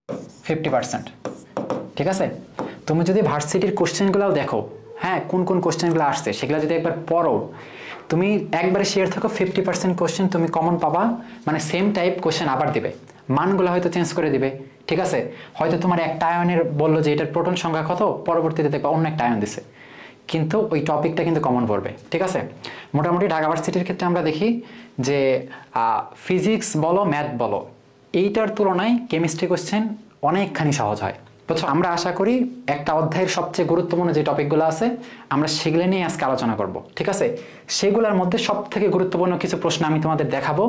50%। ঠিক আছে, তুমি যদি ভার্সিটির কোশ্চেনগুলোও দেখো, হ্যাঁ কোন কোন কোশ্চেনগুলো আসছে সেগুলো যদি একবার পড়ো, তুমি একবারে শেয়ার থাকো 50% কোশ্চেন তুমি কমন পাবা, মানে সেম টাইপ কোশ্চেন আবার দিবে, মানগুলো হয়তো চেঞ্জ করে দিবে। ঠিক আছে, হয়তো তোমার একটা আয়নের বললো যে এটার প্রোটন সংখ্যা কত, পরবর্তীতে দেখবা অন্য একটা আয়ন দিছে, কিন্তু ওই টপিকটা কিন্তু কমন পড়বে। ঠিক আছে, মোটামুটি ঢাকা ভার্সিটির ক্ষেত্রে আমরা দেখি যে ফিজিক্স বলো ম্যাথ বলো, এইটার তুলনায় কেমিস্ট্রি কোশ্চেন অনেকখানি সহজ হয়। বুঝছো, আমরা আশা করি একটা অধ্যায়ের সবচেয়ে গুরুত্বপূর্ণ যে টপিকগুলো আছে আমরা সেগুলো নিয়ে আজকে আলোচনা করব। ঠিক আছে, সেগুলোর মধ্যে সব থেকে গুরুত্বপূর্ণ কিছু প্রশ্ন আমি তোমাদের দেখাবো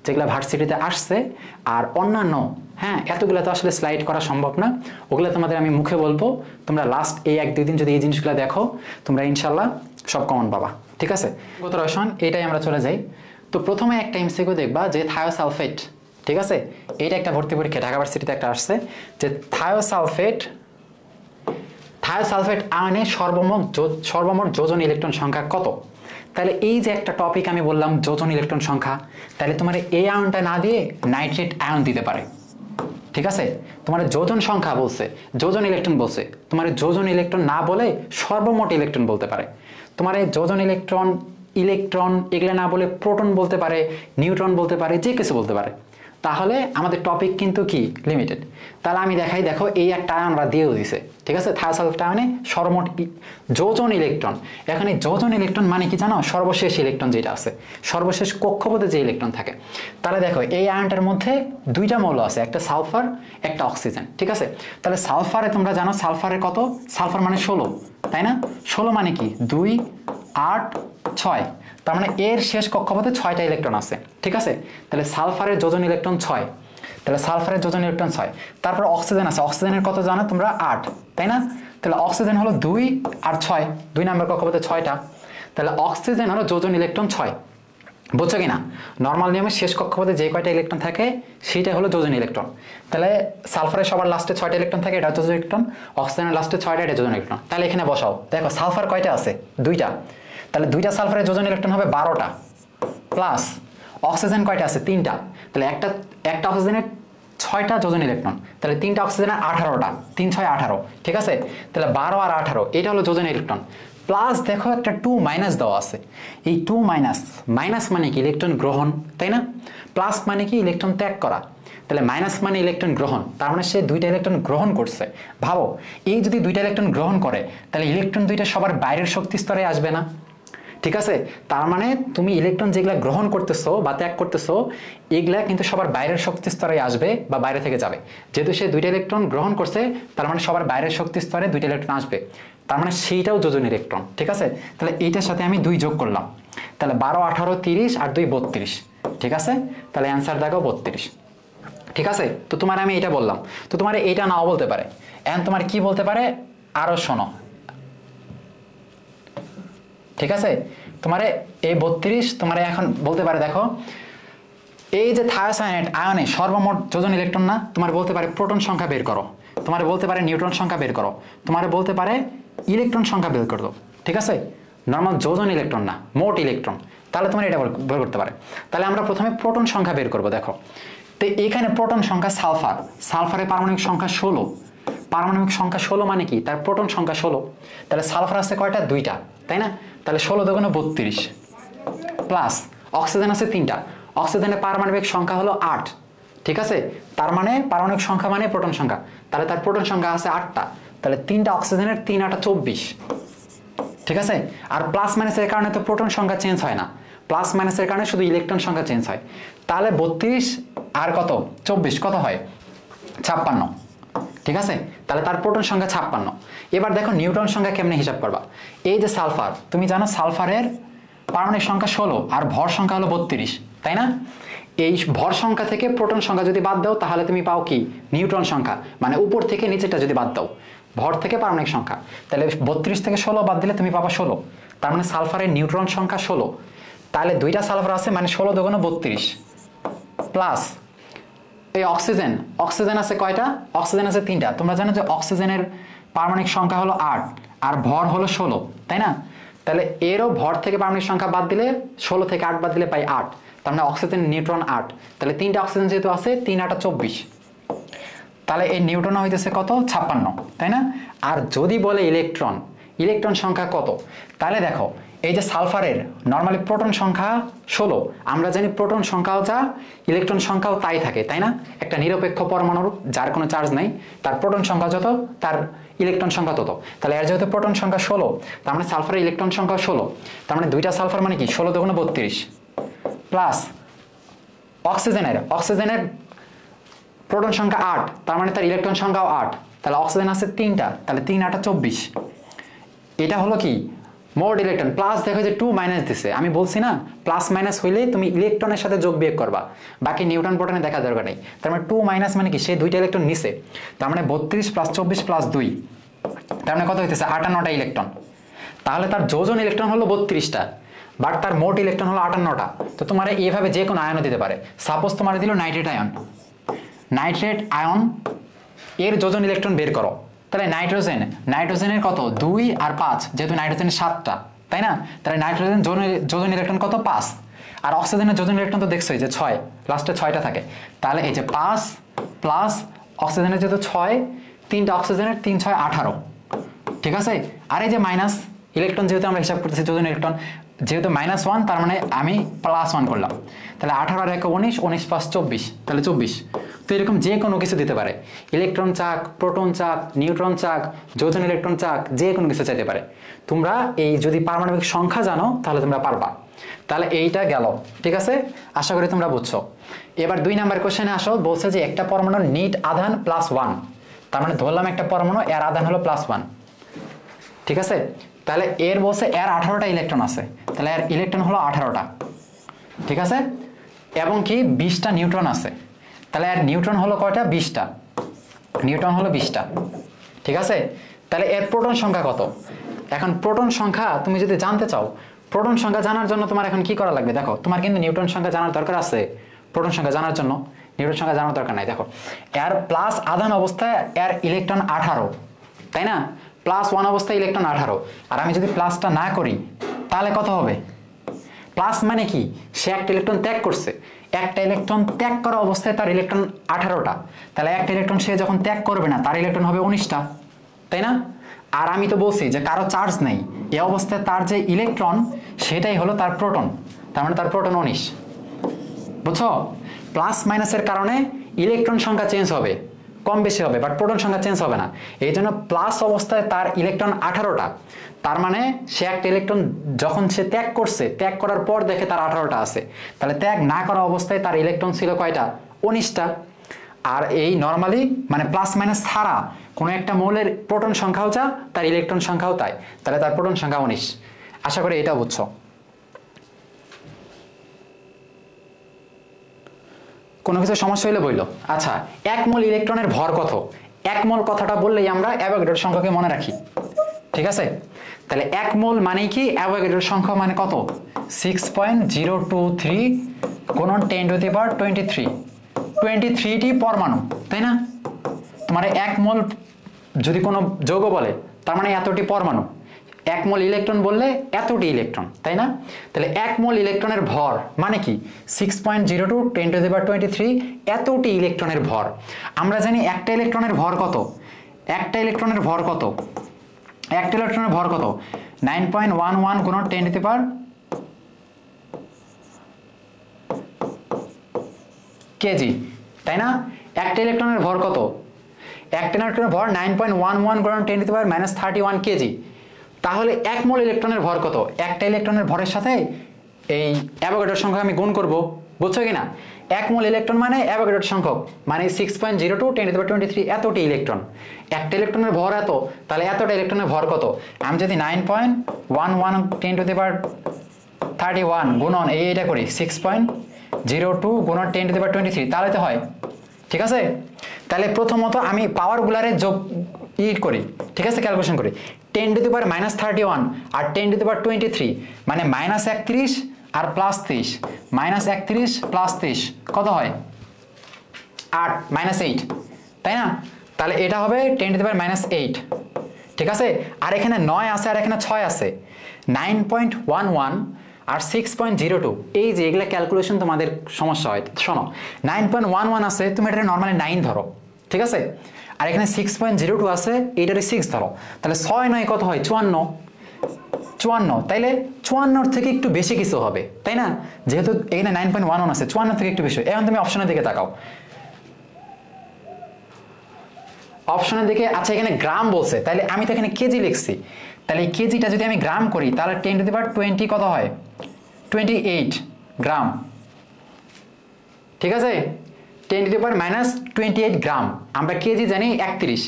যেগুলো ভার্সিটিতে আসছে, আর অন্যান্য, হ্যাঁ এতগুলো তো আসলে স্লাইড করা সম্ভব না, ওগুলো তোমাদের আমি মুখে বলবো, তোমরা লাস্ট এই 1-2 দিন যদি এই জিনিসগুলো দেখো তোমরা ইনশাল্লাহ সব কমন পাবা। ঠিক আছে, গত রসায়ন এটাই আমরা চলে যাই। তো প্রথমে একটা এমসিকিউ দেখবা যে থায়োসালফেট, ঠিক আছে, এইটা একটা ভর্তি পরীক্ষা ঢাকা ভার্সিটিতে একটা আসছে যে থায়োসালফেট আয়নে সর্বমোট যোজন ইলেকট্রন সংখ্যা কত। তাহলে এই যে একটা টপিক আমি বললাম যোজন ইলেকট্রন সংখ্যা, তাহলে তোমার এই আয়নটা না দিয়ে নাইট্রেট আয়ন দিতে পারে। ঠিক আছে, তোমার যোজন সংখ্যা বলছে, যোজন ইলেকট্রন বলছে, তোমার যোজন ইলেকট্রন না বলে সর্বমোট ইলেকট্রন বলতে পারে। তোমার এই যোজন ইলেকট্রন এগুলো না বলে প্রোটন বলতে পারে, নিউট্রন বলতে পারে, যে কিছু বলতে পারে। তাহলে আমাদের টপিক কিন্তু কি লিমিটেড। তাহলে আমি দেখাই, দেখো এই একটা আয়ন আমরা দিয়েও দিছে। ঠিক আছে, থায়োসালফেট আয়নে সর্বমোট যোজন ইলেকট্রন। এখানে যোজন ইলেকট্রন মানে কি জানো, সর্বশেষ ইলেকট্রন যেটা আছে, সর্বশেষ কক্ষপথে যে ইলেকট্রন থাকে। তাহলে দেখো এই আয়নটার মধ্যে দুইটা মৌল আছে, একটা সালফার একটা অক্সিজেন। ঠিক আছে, তাহলে সালফারে তোমরা জানো সালফারের কত, সালফার মানে 16, তাই না? 16 মানে কি 2, 8, 6, তার মানে এর শেষ কক্ষপথে 6টা ইলেকট্রন আছে। ঠিক আছে, তাহলে সালফারের যোজন ইলেকট্রন 6, তাহলে সালফারের যোজন ইলেকট্রন 6। তারপর অক্সিজেন আছে, অক্সিজেনের কত জানো তোমরা 8, তাই না? তাহলে অক্সিজেন হলো 2 আর 6, 2 নম্বর কক্ষপথে 6টা, তাহলে অক্সিজেন হলো যোজন ইলেকট্রন 6। বুঝছো কিনা? নর্মাল নিয়মে শেষ কক্ষপথে যে কয়টা ইলেকট্রন থাকে সেটা হলো যোজন ইলেকট্রন। তাহলে সালফারের সবার লাস্টে 6টা ইলেকট্রন থাকে, এটা যোজন ইলেকট্রন, অক্সিজেনের লাস্টে 6টা, এটা যোজন ইলেকট্রন। তাহলে এখানে বসাও, দেখো সালফার কয়টা আছে, 2টা, তাহলে 2টা সালফারের যোজন ইলেকট্রন হবে 12টা, প্লাস অক্সিজেন কয়টা আছে 3টা, তাহলে একটা অক্সিজেনের 6টা যোজন ইলেকট্রন, তাহলে 3টা অক্সিজেনের 18টা, 3 6 18। ঠিক আছে, তাহলে 12 আর 18 এটা হলো যোজন ইলেকট্রন। প্লাস দেখো একটা 2 মাইনাস দেওয়া আছে, এই 2 মাইনাস মানে কি ইলেকট্রন গ্রহণ, তাই না? প্লাস মানে কি ইলেকট্রন ত্যাগ করা, তাহলে মাইনাস মানে ইলেকট্রন গ্রহণ, তার মানে সে 2টা ইলেকট্রন গ্রহণ করছে। ভাবো, এই যদি 2টা ইলেকট্রন গ্রহণ করে তাহলে ইলেকট্রন 2টা সবার বাইরের শক্তি স্তরে আসবে না? ঠিক আছে, তার মানে তুমি ইলেকট্রন যেগুলা গ্রহণ করতেছো বা ত্যাগ করতেছো এগুলা কিন্তু সবার বাইরের শক্তি স্তরে আসবে বা বাইরে থেকে যাবে। যেহেতু সে 2টা ইলেকট্রন গ্রহণ করছে তার মানে সবার বাইরের শক্তি স্তরে 2টা ইলেকট্রন আসবে, তার মানে সেইটাও যোজন ইলেকট্রন। ঠিক আছে, তাহলে এইটার সাথে আমি 2 যোগ করলাম, তাহলে 12 18 30 আর 2 32। ঠিক আছে, তাহলে অ্যান্সার দেখো 32। ঠিক আছে, তো তোমার আমি এটা বললাম, তো তোমার এইটা নাও বলতে পারে, এখন তোমার কি বলতে পারে আরো শোনো। ঠিক আছে, তোমারে এই 32 তোমারে এখন বলতে পারে, দেখো এই যে থায়োসায়ানাইড আয়নে সর্বমোট যোজন ইলেকট্রন না, তোমার বলতে পারে প্রোটন সংখ্যা বের করো, তোমার বলতে পারে নিউট্রন সংখ্যা বের করো, তোমার বলতে পারে ইলেকট্রন সংখ্যা বের করো। ঠিক আছে, নর্মাল যোজন ইলেকট্রন না, মোট ইলেকট্রন, তাহলে তোমার এটা বের করতে পারে। তাহলে আমরা প্রথমে প্রোটন সংখ্যা বের করব। দেখো তো এখানে প্রোটন সংখ্যা সালফারের পারমাণবিক সংখ্যা 16, পারমাণবিক সংখ্যা 16 মানে কি তার প্রোটন সংখ্যা 16, তাহলে সালফার আছে কয়টা 2টা, তাই না? তাহলে 16 দুগুণে 32, প্লাস অক্সিজেন আছে 3টা, অক্সিজেনের পারমাণবিক সংখ্যা হলো 8। ঠিক আছে, তার মানে পারমাণবিক সংখ্যা মানে প্রোটন সংখ্যা, তাহলে তার প্রোটন সংখ্যা আছে 8টা, তাহলে 3টা অক্সিজেনের 3 8 24। ঠিক আছে, আর প্লাস মাইনাসের কারণে তো প্রোটন সংখ্যা চেঞ্জ হয় না, প্লাস মাইনাসের কারণে শুধু ইলেকট্রন সংখ্যা চেঞ্জ হয়। তাহলে 32 আর কত 24 কত হয় 56। ঠিক আছে, তাহলে তার প্রোটন সংখ্যা 56। এবার দেখো নিউট্রন সংখ্যা কেমনে হিসাব করবা। এই যে সালফার, তুমি জানো সালফারের পারমাণবিক সংখ্যা 16 আর ভর সংখ্যা হলো 32, তাই না? এই ভর সংখ্যা থেকে প্রোটন সংখ্যা যদি বাদ দাও তাহলে তুমি পাও কি নিউট্রন সংখ্যা, মানে উপর থেকে নিচেটা যদি বাদ দাও, ভর থেকে পারমাণবিক সংখ্যা, তাহলে 32 থেকে 16 বাদ দিলে তুমি পাবা 16, তার মানে সালফারের নিউট্রন সংখ্যা 16। তাহলে 2টা সালফার আছে মানে 16 দুগুণে 32, প্লাস এই অক্সিজেন আছে কয়টা, অক্সিজেন আছে 3টা। তোমরা জানো যে অক্সিজেনের পারমাণবিক সংখ্যা হলো 8 আর ভর হলো 16, তাই না? তাহলে এরও ভর থেকে পারমাণবিক সংখ্যা বাদ দিলে 16 থেকে 8 বাদ দিলে পাই 8, তার মানে অক্সিজেন নিউট্রন 8, তাহলে 3টা অক্সিজেন যেহেতু আছে 3 8 24। তাহলে এই নিউটন হইতেছে কত 56, তাই না? আর যদি বলে ইলেকট্রন সংখ্যা কত, তাহলে দেখো এই যে সালফারের নর্মালি প্রোটন সংখ্যা 16, আমরা জানি প্রোটন সংখ্যাও যা ইলেকট্রন সংখ্যাও তাই থাকে, তাই না? একটা নিরপেক্ষ পরমাণুর যার কোনো চার্জ নাই, তার প্রোটন সংখ্যা যত তার ইলেকট্রন সংখ্যা তত। তাহলে এর যেহেতু প্রোটন সংখ্যা 16, তার মানে সালফারের ইলেকট্রন সংখ্যা 16, তার মানে দুইটা সালফার মানে কি 16 দুগুণে 32, প্লাস অক্সিজেনের প্রোটন সংখ্যা 8, তার মানে তার ইলেকট্রন সংখ্যাও 8, তাহলে অক্সিজেন আছে 3টা, তাহলে 3 8 24। এটা হলো কি মোট ইলেকট্রন, প্লাস দেখো যে 2 মাইনাস দিছে, আমি বলছি না প্লাস মাইনাস হইলে তুমি ইলেকট্রনের সাথে যোগ বিয়োগ করবা, বাকি নিউটন প্রোটনে দেখা দরকার নেই। তার মানে 2 মাইনাস মানে কি সে দুইটা ইলেকট্রন নিছে, তার মানে 32 প্লাস 24 প্লাস 2, তার মানে কত হইতেছে 58টা ইলেকট্রন। তাহলে তার যোজন ইলেকট্রন হলো 32টা, বাট তার মোট ইলেকট্রন হলো 58টা। তো তোমার এইভাবে যে কোনো আয়নও দিতে পারে। সাপোজ তোমার দিল নাইট্রেট আয়ন, এর যোজন ইলেকট্রন বের করো। তাহলে নাইট্রোজেনের কত 2 আর 5, যেহেতু নাইট্রোজেনের 7টা, তাই না? তাহলে নাইট্রোজেন যোজন ইলেকট্রন কত 5, আর অক্সিজেনের যোজন ইলেকট্রন তো দেখছোই যে 6, লাস্টে 6টা থাকে। তাহলে এই যে 5 প্লাস অক্সিজেনের যেহেতু 6, 3টা অক্সিজেনের 3 6 18, ঠিক আছে? আর এই যে মাইনাস ইলেকট্রন, যেহেতু আমরা হিসাব করতেছি যোজন ইলেকট্রন, যেহেতু -1 তার মানে আমি +1 করলাম, তাহলে 18 আর 1 19, 19 5 24, তাহলে 24। তো এরকম যে কোনো কিছু দিতে পারে, ইলেকট্রন চাক, প্রোটন চাক, নিউট্রন চাক, যোজন ইলেকট্রন চাক, যে কোনো কিছু চাইতে পারে। তোমরা এই যদি পারমাণবিক সংখ্যা জানো তাহলে তোমরা পারবা। তাহলে এইটা গেল, ঠিক আছে? আশা করি তোমরা বুঝছো। এবার 2 নাম্বার কোশ্চেনে আসো, বলছে যে একটা পরমাণুর নিট আধান +1, তার মানে ধরলাম একটা পরমাণু এর আধান হলো +1, ঠিক আছে? তাহলে এর বলছে এর 18টা ইলেকট্রন আছে, তাহলে এর ইলেকট্রন হলো 18টা, ঠিক আছে? এবং কি 20টা নিউট্রন আছে, তাহলে এর নিউট্রন হলো কয়টা 20টা, নিউট্রন হলো 20টা, ঠিক আছে? তাহলে এর প্রোটন সংখ্যা কত? এখন প্রোটন সংখ্যা তুমি যদি জানতে চাও, প্রোটন সংখ্যা জানার জন্য তোমার এখন কি করা লাগবে? দেখো তোমার কিন্তু নিউট্রন সংখ্যা জানার দরকার আছে, প্রোটন সংখ্যা জানার জন্য নিউট্রন সংখ্যা জানার দরকার নাই। দেখো এর প্লাস আধান অবস্থায় এর ইলেকট্রন 18, তাই না? +1 অবস্থায় ইলেকট্রন 18, আর আমি যদি প্লাসটা না করি তাহলে কত হবে? প্লাস মানে কি সে একটা ইলেকট্রন ত্যাগ করছে, একটা ইলেকট্রন ত্যাগ করা অবস্থায় তার ইলেকট্রন 18টা, তাহলে একটা ইলেকট্রন সে যখন ত্যাগ করবে না তার ইলেকট্রন হবে 19টা, তাই না? আর আমি তো বলছি যে কারো চার্জ নেই, এই অবস্থায় তার যে ইলেকট্রন সেটাই হলো তার প্রোটন, তার মানে তার প্রোটন 19, বুঝছো? প্লাস মাইনাসের কারণে ইলেকট্রন সংখ্যা চেঞ্জ হবে, কম বেশি হবে, বাট প্রোটন সংখ্যা চেঞ্জ হবে না। এই জন্য প্লাস অবস্থায় তার ইলেকট্রন 18টা, তার মানে সে একটা ইলেকট্রন যখন সে ত্যাগ করছে, ত্যাগ করার পর দেখে তার 18টা আছে, তাহলে ত্যাগ না করা অবস্থায় তার ইলেকট্রন ছিল কয়টা? 19টা। আর এই নর্মালি মানে প্লাস মাইনাস ছাড়া কোনো একটা মৌলের প্রোটন সংখ্যাও যা তার ইলেকট্রন সংখ্যাও তাই, তাহলে তার প্রোটন সংখ্যা 19। আশা করি এটা বুঝছো। কোনো কিছু সমস্যা হইলে বললো। আচ্ছা, 1 মোল ইলেকট্রনের ভর কত? 1 মোল কথাটা বললেই আমরা অ্যাভোগাড্রোর সংখ্যাকে মনে রাখি, ঠিক আছে? তাহলে 1 মোল মানে কি? অ্যাভোগাড্রোর সংখ্যা মানে কত? 6.023 গুণন 10⁻23, 23টি পরমাণু, তাই না? তোমার 1 মোল যদি কোনো যৌগ বলে তার মানে এতটি পরমাণু, 1 মোল ইলেকট্রন বললে এতটি ইলেকট্রন, তাই না? তাহলে 1 মোল ইলেকট্রনের ভর মানে কি? 6.02 10⁻23 এতটি ইলেকট্রনের ভর। আমরা জানি একটা ইলেকট্রনের ভর কত? একটা ইলেকট্রনের ভর কত? 9.11 গুণন 10 কেজি, তাই না? একটা ইলেকট্রনের ভর কত? একটা ইলেকট্রনের ভর 9.11 গুণন 10 31 কেজি। তাহলে 1 মোল ইলেকট্রনের ভর কত? একটা ইলেকট্রনের ভরের সাথে এই অ্যাভোগাড্রোর সংখ্যা আমি গুণ করব, বুঝছো কিনা? 1 মোল ইলেকট্রন মানে অ্যাভোগাড্রোর সংখ্যক মানে 6.02 10⁻23 এতটি ইলেকট্রন। একটা ইলেকট্রনের ভর এত, তাহলে এতটা ইলেকট্রনের ভর কত? আমি যদি 9.11 10⁻31 গুণন এইটা করি 6.02 গুণন 10⁻23, তাহলে তো হয়, ঠিক আছে? তাহলে প্রথমত আমি পাওয়ারগুলারে যোগ করি, ঠিক আছে? ক্যালকুলেশন করি 10⁻31 আর 10⁻23 মানে -31 আর +30, -31 +30 কত হয়? 8 -8, তাই না? তাহলে এটা হবে 10⁻8, ঠিক আছে? আর এখানে 9 আছে আর এখানে 6 আছে, 9.11 আর 6.02, এই যে এগুলা ক্যালকুলেশন তোমাদের সমস্যা হয়। শোনো 9.11 আছে, তুমি এটা নর্মালি 9 ধরো, ঠিক আছে, আর এখানে 6.02 আছে, এইটারই 6 ধরো, তাহলে 6 9 কত হয় 54, তাইলে 54 থেকে একটু বেশি কিছু হবে, তাই না? যেহেতু এখানে 9.11 আছে, 54 থেকে একটু বেশি। এখন তুমি অপশনের দিকে তাকাও, অপশনের দিকে। আচ্ছা, এখানে গ্রাম বলছে, তাহলে আমি তো এখানে কেজি লিখছি, তাহলে এই কেজিটা যদি আমি গ্রাম করি তাহলে 10⁻20 কত হয় 28 গ্রাম, ঠিক আছে? 10⁻−28 গ্রাম। আমরা কেজি জানি 31,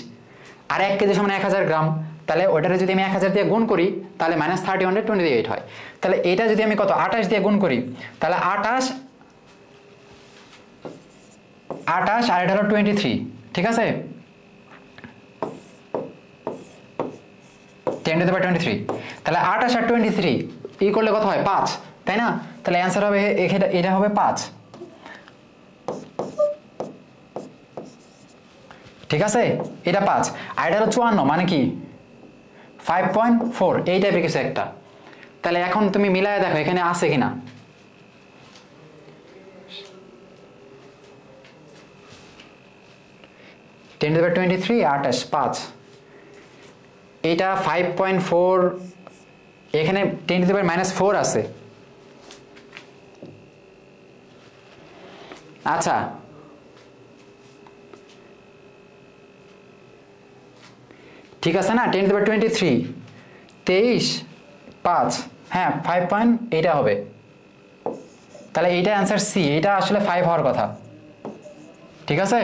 আর 1 কেজি সমান 1000 গ্রাম, তাহলে ওটারে যদি আমি 1000 দিয়ে গুণ করি তাহলে -30/28 হয়। তাহলে এটা যদি আমি কত 28 দিয়ে গুণ করি তাহলে 28 আর এটা হলো 23, ঠিক আছে? 10⁻23, তাহলে 28 আর 23 এই করলে কত হয় 5, তাই না? তাহলে অ্যান্সার হবে এটা হবে 5, ঠিক আছে? এটা 5, আর এটা হলো 54, মানে কি 5.4, এই টাইপের কিছু একটা। তাহলে এখন তুমি মিলায় দেখো এখানে আছে কিনা। টেন টু দি পাওয়ার 23, 28, 5, এইটা 5.4, এখানে 10 টু দি পাওয়ার -4 আছে। আচ্ছা, ঠিক আছে না? 10 টু দি পাওয়ার 23, 23, 5, হ্যাঁ 5 এটা হবে। তাহলে এইটা অ্যান্সার সি, এটা আসলে 5 হওয়ার কথা, ঠিক আছে?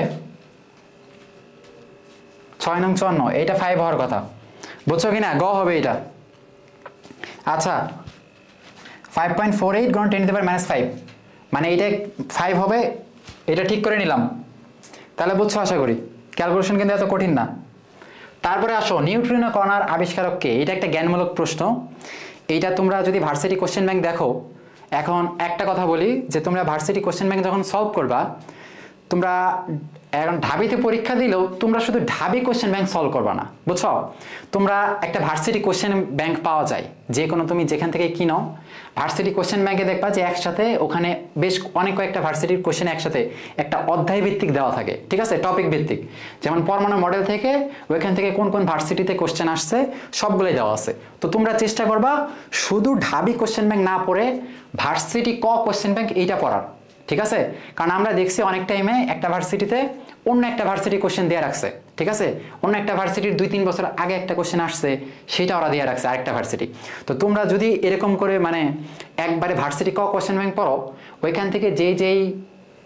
6 নং 54, এইটা 5 হওয়ার কথা, বুঝছো কিনা? গ হবে এটা। আচ্ছা, 5.48 গুণ 10 টু দি পাওয়ার -5, মানে এইটা 5 হবে, এটা ঠিক করে নিলাম। তাহলে বুঝছো আশা করি, ক্যালকুলেশন কিন্তু এত কঠিন না। তারপরে আসো, নিউট্রিনো কণার আবিষ্কারক কে? এটা একটা জ্ঞানমূলক প্রশ্ন। এইটা তোমরা যদি ভার্সিটি কোশ্চেন ব্যাংক দেখো, এখন একটা কথা বলি যে তোমরা ভার্সিটি কোশ্চেন ব্যাংক যখন সলভ করবা, তোমরা এখন ঢাবিতে পরীক্ষা দিলেও তোমরা শুধু ঢাবি কোশ্চেন ব্যাংক সলভ করবা না, বুঝছো? তোমরা একটা ভার্সিটি কোশ্চেন ব্যাংক পাওয়া যায়, যে কোনো তুমি যেখান থেকে কিনো, ভার্সিটি কোশ্চেন ব্যাংকে দেখবা যে একসাথে ওখানে বেশ অনেক কয়েকটা ভার্সিটির কোশ্চেন একসাথে একটা অধ্যায় ভিত্তিক দেওয়া থাকে, ঠিক আছে? টপিক ভিত্তিক, যেমন পরমাণু মডেল থেকে ওইখান থেকে কোন কোন ভার্সিটিতে কোশ্চেন আসছে সবগুলোই দেওয়া আছে। তো তোমরা চেষ্টা করবা শুধু ঢাবি কোশ্চেন ব্যাংক না পড়ে ভার্সিটি ক কোশ্চেন ব্যাংক এইটা পড়ার, ঠিক আছে? কারণ আমরা দেখছি অনেক টাইমে একটা ভার্সিটিতে অন্য একটা ভার্সিটি কোশ্চেন দিয়ে রাখছে, ঠিক আছে? অন্য একটা ভার্সিটির 2-3 বছর আগে একটা কোশ্চেন আসছে, সেটা ওরা দিয়ে রাখছে আরেকটা ভার্সিটি। তো তোমরা যদি এরকম করে মানে একবারে ভার্সিটি ক কোশ্চেন ব্যাংক পড়ো, ওইখান থেকে যেই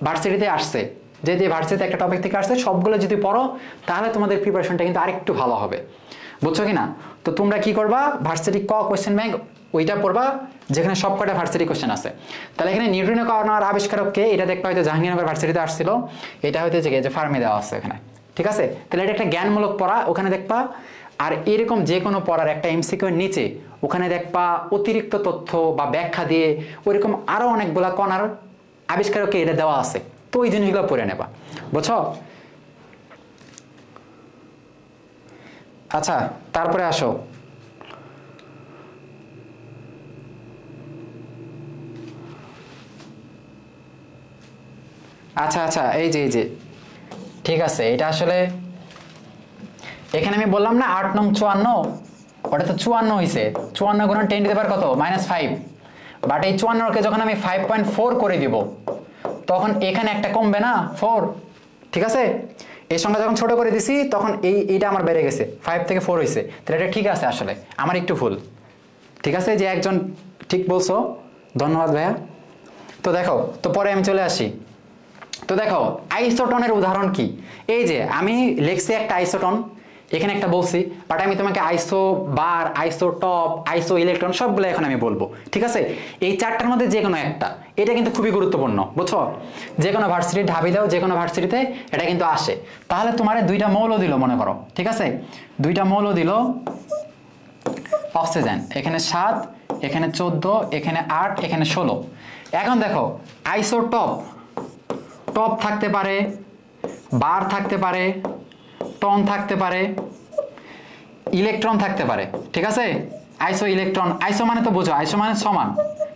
ভার্সিটিতে আসছে, যে ভার্সিটিতে একটা টপিক থেকে আসছে সবগুলো যদি পড়ো, তাহলে তোমাদের প্রিপারেশনটা কিন্তু আরেকটু ভালো হবে, বুঝছো কিনা? তো তোমরা কি করবা, ভার্সিটি ক কোশ্চেন ব্যাংক ওইটা পড়বা যেখানে সবকটা ভার্সিটি কোশ্চেন আছে। তাহলে এখানে নিউট্রিনো কণার আবিষ্কারক কে? এটা দেখবা হয়তো জাহাঙ্গীরনগর ভার্সিটিতে আসছিল, এটা হয়তো যে ফার্মে দেওয়া আছে এখানে, ঠিক আছে? তাহলে এটা একটা জ্ঞানমূলক পড়া, ওখানে দেখবা। আর এরকম যে কোনো পড়ার একটা এমসিকিউ এর নিচে ওখানে দেখবা অতিরিক্ত তথ্য বা ব্যাখ্যা দিয়ে ওইরকম আরো অনেকগুলা কণার আবিষ্কারক কে এটা দেওয়া আছে, তো ওই জিনিসগুলো পড়ে নেবা, বুঝছো? আচ্ছা, তারপরে আসো, আচ্ছা এই যে ঠিক আছে, এটা আসলে এখানে আমি বললাম না 8 নং 54, ওটা তো 54 হয়েছে, 54 গুণ 10 টু দি পাওয়ার কত -5, বাট এই 54 কে যখন আমি 5.4 করে দিব তখন এখানে একটা কমবে না 4, ঠিক আছে? এই সংখ্যা যখন ছোট করে দিছি তখন এইটা আমার বেড়ে গেছে, 5 থেকে 4 হয়েছে। তাহলে এটা ঠিক আছে, আসলে আমার একটু ভুল, ঠিক আছে? যে একজন ঠিক বলছো, ধন্যবাদ ভাইয়া। তো দেখো, তো পরে আমি চলে আসি। তো দেখো, আইসোটনের উদাহরণ কি? এই যে আমি লিখছি একটা আইসোটন, এখানে একটা বলছি, বাট আমি তোমাকে আইসো বার, আইসোটপ, আইসো ইলেকট্রন সবগুলো এখন আমি বলবো, ঠিক আছে? এই চারটার মধ্যে যে কোনো একটা, এটা কিন্তু খুবই গুরুত্বপূর্ণ, বুঝছো? যে কোনো ভার্সিটি ঢাবি দাও, যে কোনো ভার্সিটিতে এটা কিন্তু আসে। তাহলে তোমার দুইটা মৌল দিল মনে করো, ঠিক আছে? দুইটা মৌল দিল অক্সিজেন, এখানে 7, এখানে 14, এখানে 8, এখানে 16। এখন দেখো, আইসোটপ, টপ থাকতে পারে, বার থাকতে পারে, টন থাকতে পারে, ইলেকট্রন থাকতে পারে, ঠিক আছে? আইসো ইলেকট্রন, আইসো মানে তো বোঝো, আইসো মানে সমান,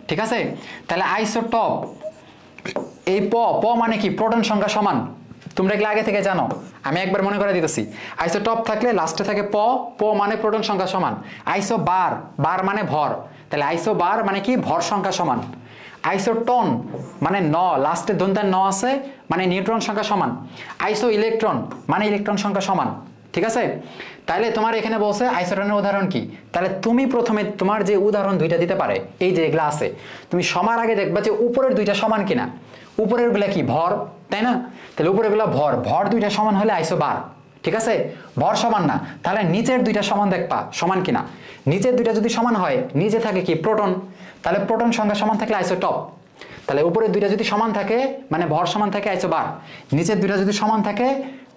ঠিক আছে? তাহলে আইসোটপ, এই প মানে কি? প্রোটন সংখ্যা সমান, তোমরা এগুলো আগে থেকে জানো, আমি একবার মনে করে দিতেছি। আইসোটপ থাকলে লাস্টে থাকে প, প মানে প্রোটন সংখ্যা সমান। আইসো বার, বার মানে ভর, তাহলে আইসো বার মানে কি ভর সংখ্যা সমান। আইসোটন মানে ন, লাস্টে দন্তার ন আছে মানে নিউট্রন সংখ্যা সমান। আইসো ইলেকট্রন মানে ইলেকট্রন সংখ্যা সমান, ঠিক আছে। তাহলে তোমার এখানে বলছে আইসোটনের উদাহরণ কি, তাহলে তুমি প্রথমে তোমার যে উদাহরণ দুইটা দিতে পারে, এই যে এগুলা আছে, তুমি সবার আগে দেখবা যে উপরের দুইটা সমান কিনা। উপরের গুলা কি ভর, তাই না, তাহলে উপরের গুলা ভর, ভর দুইটা সমান হলে আইসো বার, ঠিক আছে। ভর সমান না, তাহলে নিচের দুইটা সমান দেখবা সমান কিনা। নিচের দুইটা যদি সমান হয়, নিচে থাকে কি প্রোটন, তাহলে প্রোটন সংখ্যা সমান থাকলে আইসোটপ। তাহলে উপরের দুইটা যদি সমান থাকে মানে ভর সমান থাকে আইসো বার, নিচের দুইটা যদি সমান থাকে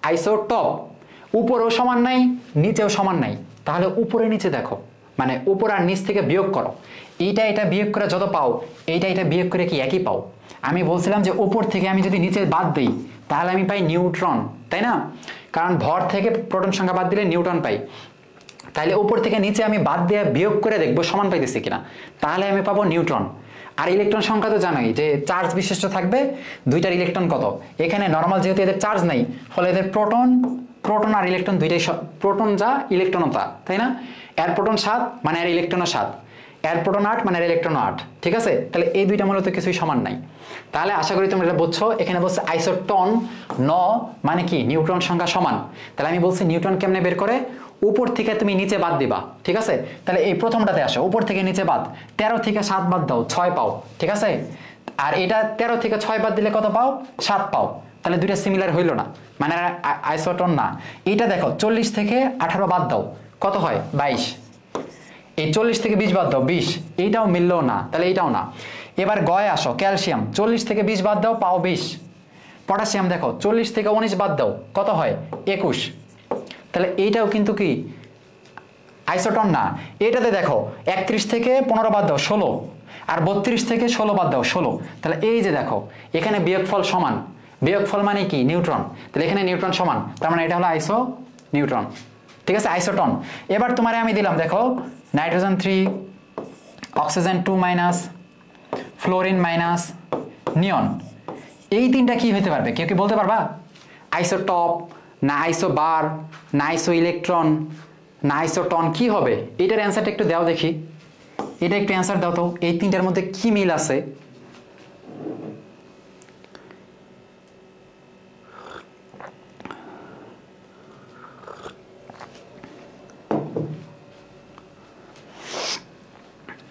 আইসোটপ। উপরেও সমান নাই, নিচেও সমান নাই, তাহলে উপরে নিচে দেখো, মানে উপর আর নিচ থেকে বিয়োগ করো। এইটা এটা বিয়োগ করে যত পাও, এইটা এটা বিয়োগ করে কি একই পাও। আমি বলছিলাম যে উপর থেকে আমি যদি নিচে বাদ দিই তাহলে আমি পাই নিউট্রন, তাই না, কারণ ভর থেকে প্রোটন সংখ্যা বাদ দিলে নিউটন পাই। তাহলে উপর থেকে নিচে আমি বাদ দিয়ে বিয়োগ করে দেখবো সমান পাইতেছি কিনা, তাহলে আমি পাবো নিউট্রন। আর ইলেকট্রন সংখ্যা তো জানোই যে চার্জ বিশিষ্ট থাকবে, দুইটার ইলেকট্রন কত। এখানে নর্মাল যেহেতু এদের চার্জ নাই, ফলে এদের প্রোটন, প্রোটন আর ইলেকট্রন দুইটাই, প্রোটন যা ইলেকট্রনও তা, তাই না। এর প্রোটন 7 মানে এর ইলেকট্রনও 7, এর প্রোটন 8 মানে এর ইলেকট্রন 8, ঠিক আছে। তাহলে এই দুইটা মূলত কিছুই সমান নাই। তাহলে আশা করি তোমরা এটা বুঝছো। এখানে বলছে আইসোটন ন মানে কি নিউট্রন সংখ্যা সমান। তাহলে আমি বলছি নিউটন কেমনে বের করে, উপর থেকে তুমি নিচে বাদ দিবা, ঠিক আছে। তাহলে এই প্রথমটাতে আসো, উপর থেকে নিচে বাদ, 13 থেকে 7 বাদ দাও 6 পাও, ঠিক আছে। আর এটা 13 থেকে 6 বাদ দিলে কত পাও, 7 পাও। তাহলে দুইটা সিমিলার হইল না, মানে আইসোটন না। এইটা দেখো 40 থেকে 18 বাদ দাও, কত হয় 22। এই 40 থেকে 20 বাদ দাও 20, এইটাও মিললো না, তাহলে এইটাও না। এবার গয়ে আসো, ক্যালসিয়াম 40 থেকে 20 বাদ দাও পাও 20। পটাশিয়াম দেখো 40 থেকে 19 বাদ দাও কত হয় 21, তাহলে এইটাও কিন্তু কি আইসোটন না। এটাতে দেখো 31 থেকে 15 বাদ দাও 16, আর 32 থেকে 16 বাদ দাও 16, তাহলে এই যে দেখো এখানে বিয়োগফল সমান, বিয়োগফল মানে কি নিউট্রন, তাহলে এখানে নিউট্রন সমান, তার মানে এটা হলো আইসো নিউট্রন, ঠিক আছে, আইসোটন। এবার তোমারে আমি দিলাম দেখো nitrogen 3, oxygen 2 minus, fluorine minus, neon. এই তিনটা কি হতে পারবে, কেউ কি বলতে পারবা? আইসোটপ না আইসো বার না আইসো ইলেকট্রন না আইসোটন, কি হবে? এটার অ্যান্সারটা একটু দাও দেখি, এটা একটু অ্যান্সার দাও তো, এই তিনটার মধ্যে কি মিল আছে?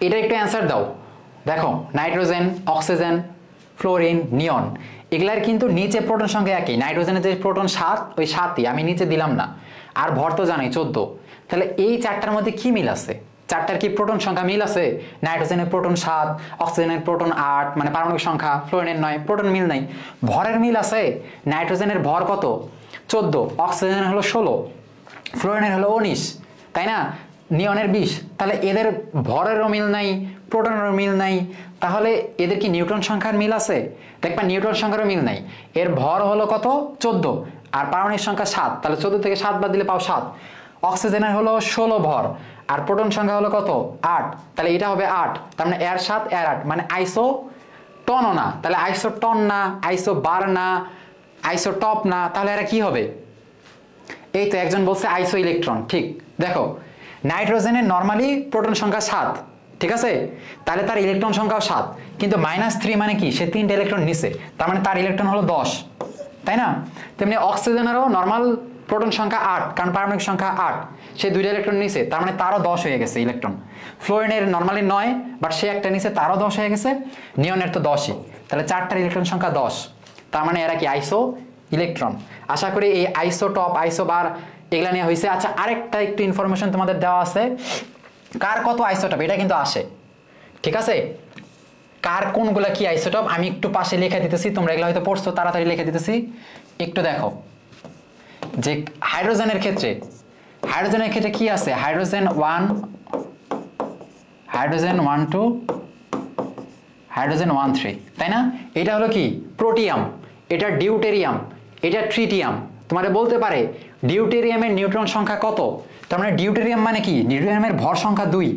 এটা একটু অ্যান্সার দাও। দেখো নাইট্রোজেন, অক্সিজেন, ফ্লোরিন, নিয়ন, এগুলার কিন্তু নিচে প্রোটন সংখ্যা একই। নাইট্রোজেনের যে প্রোটন 7, ওই 7ই, আমি নিচে দিলাম না। আর ভর তো জানি 14। তাহলে এই চারটার মধ্যে কি মিল আছে? চারটার কি প্রোটন সংখ্যা মিল আছে? নাইট্রোজেনের প্রোটন 7, অক্সিজেনের প্রোটন 8 মানে পারমাণবিক সংখ্যা, ফ্লোরিনের 9, প্রোটন মিল নাই। ভরের মিল আছে, নাইট্রোজেনের ভর কত 14, অক্সিজেনের হলো 16, ফ্লোরিনের হলো 19, তাই না, নিয়নের 20। তাহলে এদের ভরেরও মিল নাই, প্রোটনেরও মিল নাই, তাহলে এদের কি নিউট্রন সংখ্যার মিল আছে? দেখবা নিউট্রন সংখ্যারও মিল নাই। এর ভর হলো কত 14, আর পারমাণবিক সংখ্যা 7, তাহলে 14 থেকে 7 বাদ দিলে পাও 7। অক্সিজেনের হলো 16 ভর, আর প্রোটন সংখ্যা হলো কত 8, তাহলে এটা হবে 8, তার মানে এর 7 এর 8 মানে আইসো টনও না। তাহলে আইসোটন না, আইসো বার না, আইসোটপ না, তাহলে এরা কি হবে? এই তো একজন বলছে আইসো ইলেকট্রন, ঠিক। দেখো নাইট্রোজেনের নরমালি প্রোটন সংখ্যা 7, ঠিক আছে, তাহলে তার ইলেকট্রন সংখ্যাও 7, কিন্তু -3 মানে কি সে 3টা ইলেকট্রন নিছে, তার মানে তার ইলেকট্রন হলো 10, তাই না। তেমনি অক্সিজেনেরও নরমাল প্রোটন সংখ্যা 8, কারণ পারমাণবিক সংখ্যা 8, সে 2টা ইলেকট্রন নিছে, তার মানে তারও 10 হয়ে গেছে ইলেকট্রন। ফ্লোরিনের নরমালি 9, বাট সে একটা নিছে, তারও 10 হয়ে গেছে। নিয়নের তো 10ই, তাহলে 4টার ইলেকট্রন সংখ্যা 10, তার মানে এরা কি আইসো ইলেকট্রন। আশা করি এই আইসোটপ, আইসোবার এগুলা নিয়ে হয়েছে। আচ্ছা, আরেকটা একটু ইনফরমেশন তোমাদের দেওয়া আছে, কার কত আইসোটপ এটা কিন্তু আসে, ঠিক আছে। কার কোনগুলা কি আইসোটপ আমি একটু পাশে লিখে দিতেছি, তোমরা এগুলো হয়তো পড়ছো, তাড়াতাড়ি লিখে দিতেছি। একটু দেখো যে হাইড্রোজেনের ক্ষেত্রে কি আছে, হাইড্রোজেন 1, হাইড্রোজেন 1 2, হাইড্রোজেন 1 3, তাই না। এটা হলো কি প্রোটিয়াম, এটা ডিউটেরিয়াম, এটা ট্রিটিয়াম। তোমারে বলতে পারে ডিউটেরিয়ামের নিউট্রন সংখ্যা কত, তার মানে ডিউটেরিয়াম মানে কি ডিউটেরিয়ামের ভর সংখ্যা 2,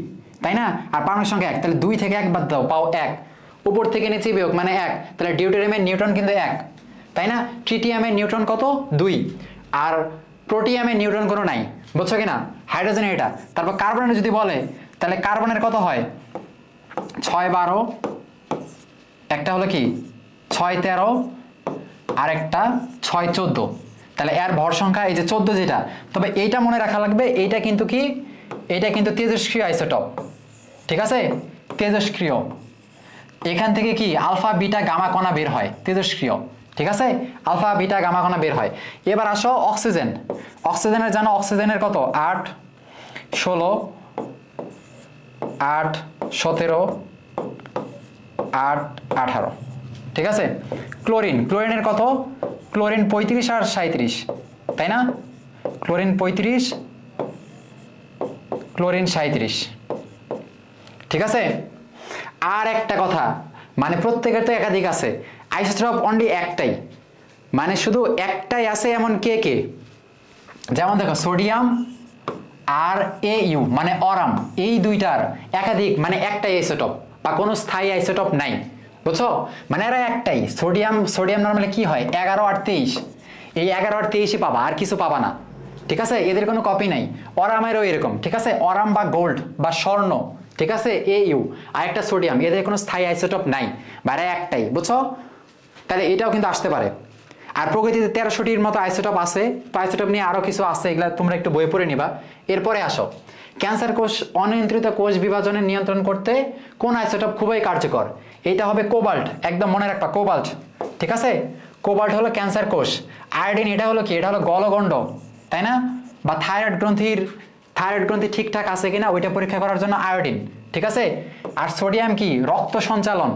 তাই না, আর পারমাণবিক সংখ্যা 1, তাহলে 2 থেকে 1 বাদ দাও পাও 1, উপর থেকে নিচে বিয়োগ মানে 1, তাহলে ডিউটেরিয়ামের নিউট্রন কিন্তু 1, তাই না? ট্রিটিয়ামের নিউট্রন কত 2, আর প্রোটিয়ামের নিউট্রন কোনো নাই, বুঝছো কিনা? হাইড্রোজেনের এটা। তারপর কার্বনের যদি বলে তাহলে কার্বনের কত হয় 6 12, একটা হলো কি 6 13, আর একটা 6 14, তাহলে এর ভর সংখ্যা এই যে 14 যেটা। তবে এইটা মনে রাখা লাগবে, এইটা কিন্তু কি, এটা কিন্তু তেজস্ক্রিয় আইসোটপ, ঠিক আছে? তেজস্ক্রিয়, এখান থেকে কি আলফা বিটা গামা কণা বের হয়, তেজস্ক্রিয়, ঠিক আছে? আলফা বিটা গামা কণা বের হয়। এবার আসো অক্সিজেন। অক্সিজেনের জানো অক্সিজেনের কত 8 16 8 17 8 18, ঠিক আছে? ক্লোরিন, ক্লোরিনের কত, ক্লোরিন 35 আর 37, তাই না? ক্লোরিন 35, ক্লোরিন 37, ঠিক আছে? আর একটা কথা, মানে প্রত্যেকের তো একাধিক আছে, আইসোটোপ অনলি একটাই, মানে শুধু একটাই আছে এমন কে কে? যেমন দেখো সোডিয়াম আর AU মানে অরাম, এই দুইটার একাধিক মানে একটাই আইসোটোপ বা কোনো স্থায়ী আইসোটোপ নাই, বুঝছো? মানে এরা একটাই। সোডিয়াম, সোডিয়াম নরমালি কি হয় 11 আর 23, এই 11 আর 23ই পাবা, আর কিছু পাবা না, ঠিক আছে? এদের কোনো কপি নাই। অরামেরও এরকম, ঠিক আছে? অরাম বা গোল্ড বা স্বর্ণ, ঠিক আছে? AU আর একটা সোডিয়াম, এদের কোনো স্থায়ী আইসোটোপ নাই, বাইরে একটাই, বুঝছো? তাহলে এটাও কিন্তু আসতে পারে। আর প্রকৃতিতে 1300টির মতো আইসোটোপ আছে, তো আইসোটোপ নিয়ে আরো কিছু আছে, এগুলা তোমরা একটু বই পড়ে নিবা। এরপরে আসো ক্যান্সার কোষ অনিয়ন্ত্রিত কোষ বিভাজনের নিয়ন্ত্রণ করতে কোন আইসোটোপ খুবই কার্যকর? এটা হবে কোবাল্ট, একদম মনে রাখবা কোবাল্ট, ঠিক আছে? কোবাল্ট হলো ক্যান্সার কোষ। আয়োডিন এটা হলো কি, এটা হলো গলগণ্ড, তাই না? বা থাইরয়েড গ্রন্থি ঠিকঠাক আছে কিনা ওইটা পরীক্ষা করার জন্য আয়োডিন, ঠিক আছে? আর সোডিয়াম কি রক্ত সঞ্চালন,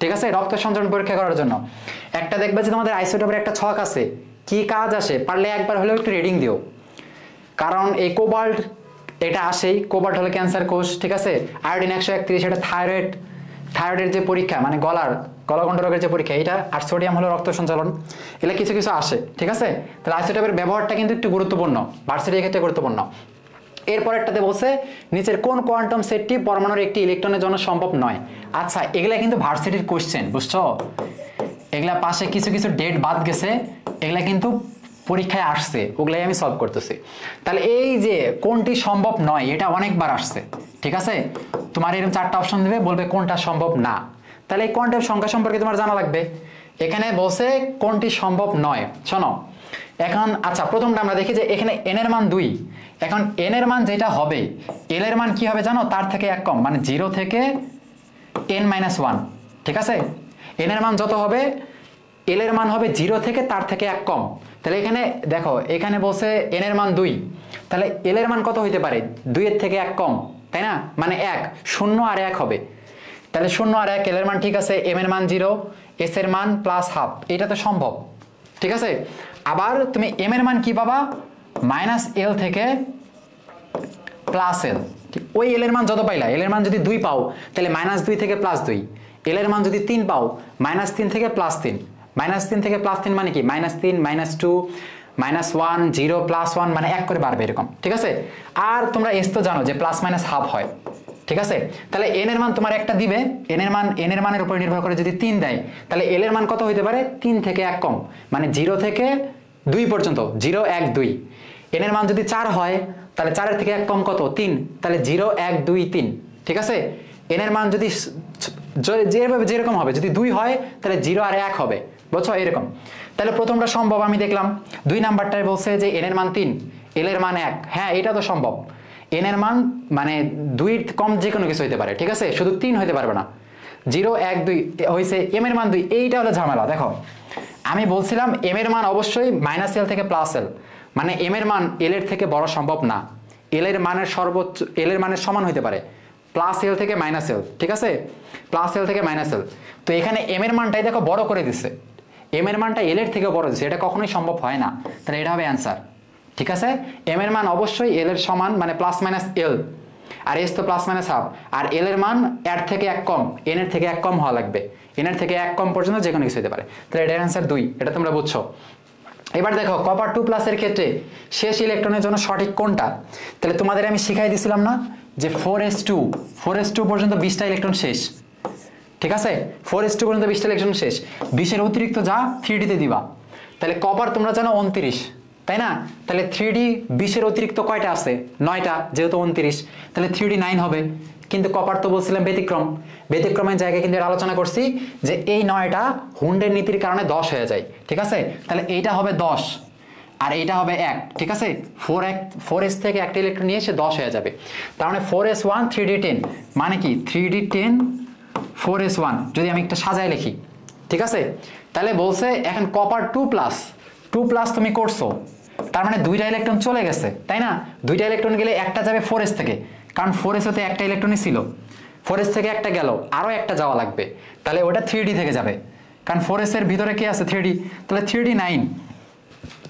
ঠিক আছে? রক্ত সঞ্চালন পরীক্ষা করার জন্য। একটা দেখবে যে তোমাদের আইসোটোপের একটা ছক আছে, কি কাজ আসে পারলে একবার হলেও একটু রিডিং দিও, কারণ এই কোবাল্ট এটা আসেই। কোবাল্ট হলো ক্যান্সার কোষ, ঠিক আছে? আয়োডিন 131 এটা থাইরয়েডের যে পরীক্ষা, মানে গলগণ্ড রোগের যে পরীক্ষা এটা। আর সোডিয়াম হলো রক্ত সঞ্চালন, এগুলো কিছু কিছু আসে, ঠিক আছে? তাহলে আইসোটোপের ব্যবহারটা কিন্তু একটু গুরুত্বপূর্ণ, ভার্সিটির ক্ষেত্রে গুরুত্বপূর্ণ। এরপরেরটাতে বলছে নিচের কোন কোয়ান্টাম সেটটি পরমাণুর একটি ইলেকট্রনের জন্য সম্ভব নয়? আচ্ছা, এগুলা কিন্তু ভার্সিটির কোশ্চেন, বুঝছো? এগুলা পাশে কিছু কিছু ডেট বাদ গেছে, এগুলা কিন্তু পরীক্ষায় আসছে, ওগুলাই আমি সলভ করতেছি। তাহলে এই যে কোনটি সম্ভব নয়, এটা অনেকবার আসছে, ঠিক আছে? তোমার এরকম 4টা অপশন দিবে, বলবে কোনটা সম্ভব না। তাহলে এই কোয়ান্টাম সংখ্যা সম্পর্কে তোমার জানা লাগবে। এখানে বলছে কোনটি সম্ভব নয়, শোনো এখন। আচ্ছা, প্রথমটা আমরা দেখি যে এখানে n এর মান 2, এখন n এর মান যেটা হবে, l এর মান কি হবে জানো? তার থেকে এক কম, মানে 0 থেকে n-1, ঠিক আছে? n এর মান যত হবে l এর মান হবে 0 থেকে তার থেকে এক কম। তাহলে এখানে দেখো, এখানে বলছে n এর মান 2, তাহলে l এর মান কত হইতে পারে? 2 এর থেকে এক কম, তাই না? মানে 1, 0 আর 1 হবে, তাহলে 0 আর 1, l এর মান ঠিক আছে, m এর মান 0, s এর মান +12, এটা তো সম্ভব, ঠিক আছে? আবার তুমি m এর মান কি পাবা? -l থেকে +l, ওই l এর মান যত পাইলা, l এর মান যদি 2 পাও তাহলে -2 থেকে +2, l এর মান যদি 3 পাও -3 থেকে +3, -3 থেকে +3 মানে কি -3 -2 -1 0 +1 মানে 1 করে বাড়বে এরকম, ঠিক আছে? আর তোমরা s তো জানো যে +-হাফ হয়, ঠিক আছে? তাহলে n এর মান তোমার একটা দিবে, n এর মানের উপর নির্ভর করে যদি 3 দেয়, তাহলে l এর মান কত হইতে পারে? 3 থেকে 1 কম, মানে 0 থেকে 2 পর্যন্ত, 0 1 2। n এর মান যদি 4 হয় তাহলে 4 এর থেকে 1 কম কত? 3, তাহলে 0 1 2 3, ঠিক আছে? n এর মান যদি যেরকম হবে, যদি 2 হয় তাহলে 0 আর 1 হবে, বুঝছো? এরকম। তাহলে প্রথমটা সম্ভব আমি দেখলাম। 2 নাম্বারটায় বলছে যে n এর মান 3, l এর মান 1, হ্যাঁ এটা তো সম্ভব। n এর মান মানে 2 এর কম যে কোনো কিছু হতে পারে, ঠিক আছে? শুধু 3 হতে পারবে না। 0 1 2 হইছে, m এর মান 2, এইটা হলো ঝামেলা। দেখো আমি বলছিলাম m এর মান অবশ্যই -l থেকে +l, মানে m এর মান l এর থেকে বড় সম্ভব না। l এর মানের সর্বোচ্চ l এর মানের সমান হতে পারে +l থেকে -l, ঠিক আছে? +l থেকে -l। তো এখানে m এর মানটাই দেখো বড় করে দিচ্ছে, m এর মানটা l এর থেকে বড় দিচ্ছে, এটা কখনোই সম্ভব হয় না। তাহলে এটা হবে অ্যান্সার, ঠিক আছে? m এর মান অবশ্যই l এর সমান, মানে +-l, আর s তো +-হাফ, আর l এর মান এর থেকে 1 কম, n এর থেকে 1 কম হওয়া লাগবে, n এর থেকে 1 কম পর্যন্ত যে কোনো কিছু হতে পারে। তাহলে এটার অ্যান্সার 2, এটা তোমরা বুঝছো। এবার দেখো কপার 2+ এর ক্ষেত্রে শেষ ইলেকট্রনের জন্য সঠিক কোনটা? তাহলে তোমাদের আমি শিখাই দিছিলাম না যে 4s2 পর্যন্ত 20টা ইলেকট্রন শেষ, ঠিক আছে? 4s2 পর্যন্ত 20টা ইলেকট্রন শেষ, 20 এর অতিরিক্ত যা 3d তে দিবা, তাহলে কপার তোমরা জানো 29, তাই না? তাহলে 3D 20-এর অতিরিক্ত কয়টা আছে? 9টা, যেহেতু 29, তাহলে 3D 9 হবে। কিন্তু কপার তো বলছিলাম ব্যতিক্রমের জায়গায় কিন্তু আলোচনা করছি যে এই 9টা হুন্ডের নীতির কারণে 10 হয়ে যায়, ঠিক আছে? তাহলে এইটা হবে 10 আর এইটা হবে 1, ঠিক আছে? 4s থেকে একটা ইলেকট্রন নিয়ে এসে 10 হয়ে যাবে। তার মানে 4s1 3D 10, মানে কি 3D 10 4s1 যদি আমি একটা সাজায় লিখি, ঠিক আছে? তাহলে বলছে এখন কপার 2+ তুমি করছো, তার মানে 2টা ইলেকট্রন চলে গেছে, তাই না? 2টা ইলেকট্রন গেলে একটা যাবে 4s থেকে, কারণ 4s হতে একটা ইলেকট্রনই ছিল, 4s থেকে একটা গেল, আরো একটা যাওয়া লাগবে, তাহলে ওটা 3D থেকে যাবে, কারণ 4s এর ভিতরে কি আছে? 3D, তাহলে 3D 9।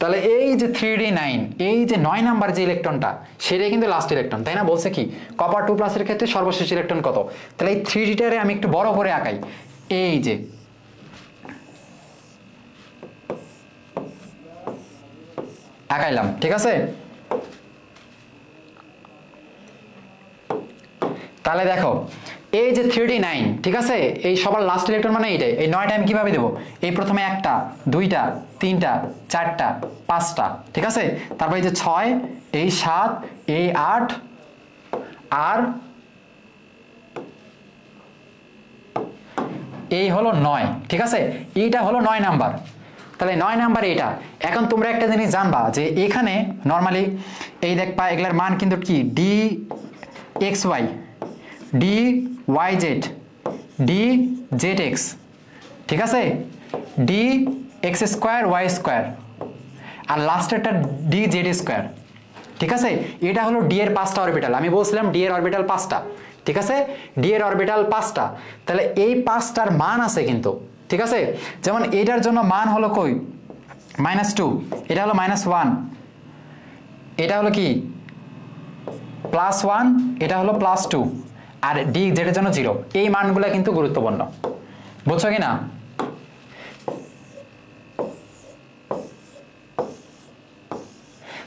তাহলে এই যে 3D 9, এই যে 9 নাম্বার যে ইলেকট্রনটা, সেটাই কিন্তু লাস্ট ইলেকট্রন, তাই না? বলছে কি কপার 2+ এর ক্ষেত্রে সর্বশেষ ইলেকট্রন কত? তাহলে এই 3Dটারে আমি একটু বড় করে আঁকাই, এই যে আঁকাইলাম, ঠিক আছে? তাহলে দেখো এই যে 3D 9, ঠিক আছে? এই সবার লাস্ট ইলেকট্রন মানে এইটাই। এই 9টা আমি কিভাবে দেবো? এই প্রথমে 1টা 2টা 3টা 4টা 5টা, ঠিক আছে? তারপর এই যে 6, এই 7, এই 8 আর এই হলো 9, ঠিক আছে? এইটা হলো 9 নাম্বার। তাহলে 9 নাম্বার এইটা। এখন তোমরা একটা জিনিস জানবা যে এখানে নর্মালি এই দেখবা এগুলার মান কিন্তু কি dxy, dyz, dzx, ঠিক আছে? dx² y² আর লাস্টেরটা dz², ঠিক আছে? এটা হলো d এর 5টা অরবিটাল। আমি বলছিলাম d এর অরবিটাল 5টা, ঠিক আছে? d এর অরবিটাল 5টা। তাহলে এই 5টার মান আছে কিন্তু, ঠিক আছে? যেমন এটার জন্য মান হলো কই? -2, এটা হলো -1, এটা হলো কি +1, এটা হলো +2, আর ডি যেটার জন্য 0। এই মানগুলো কিন্তু গুরুত্বপূর্ণ, বুঝছো কি না?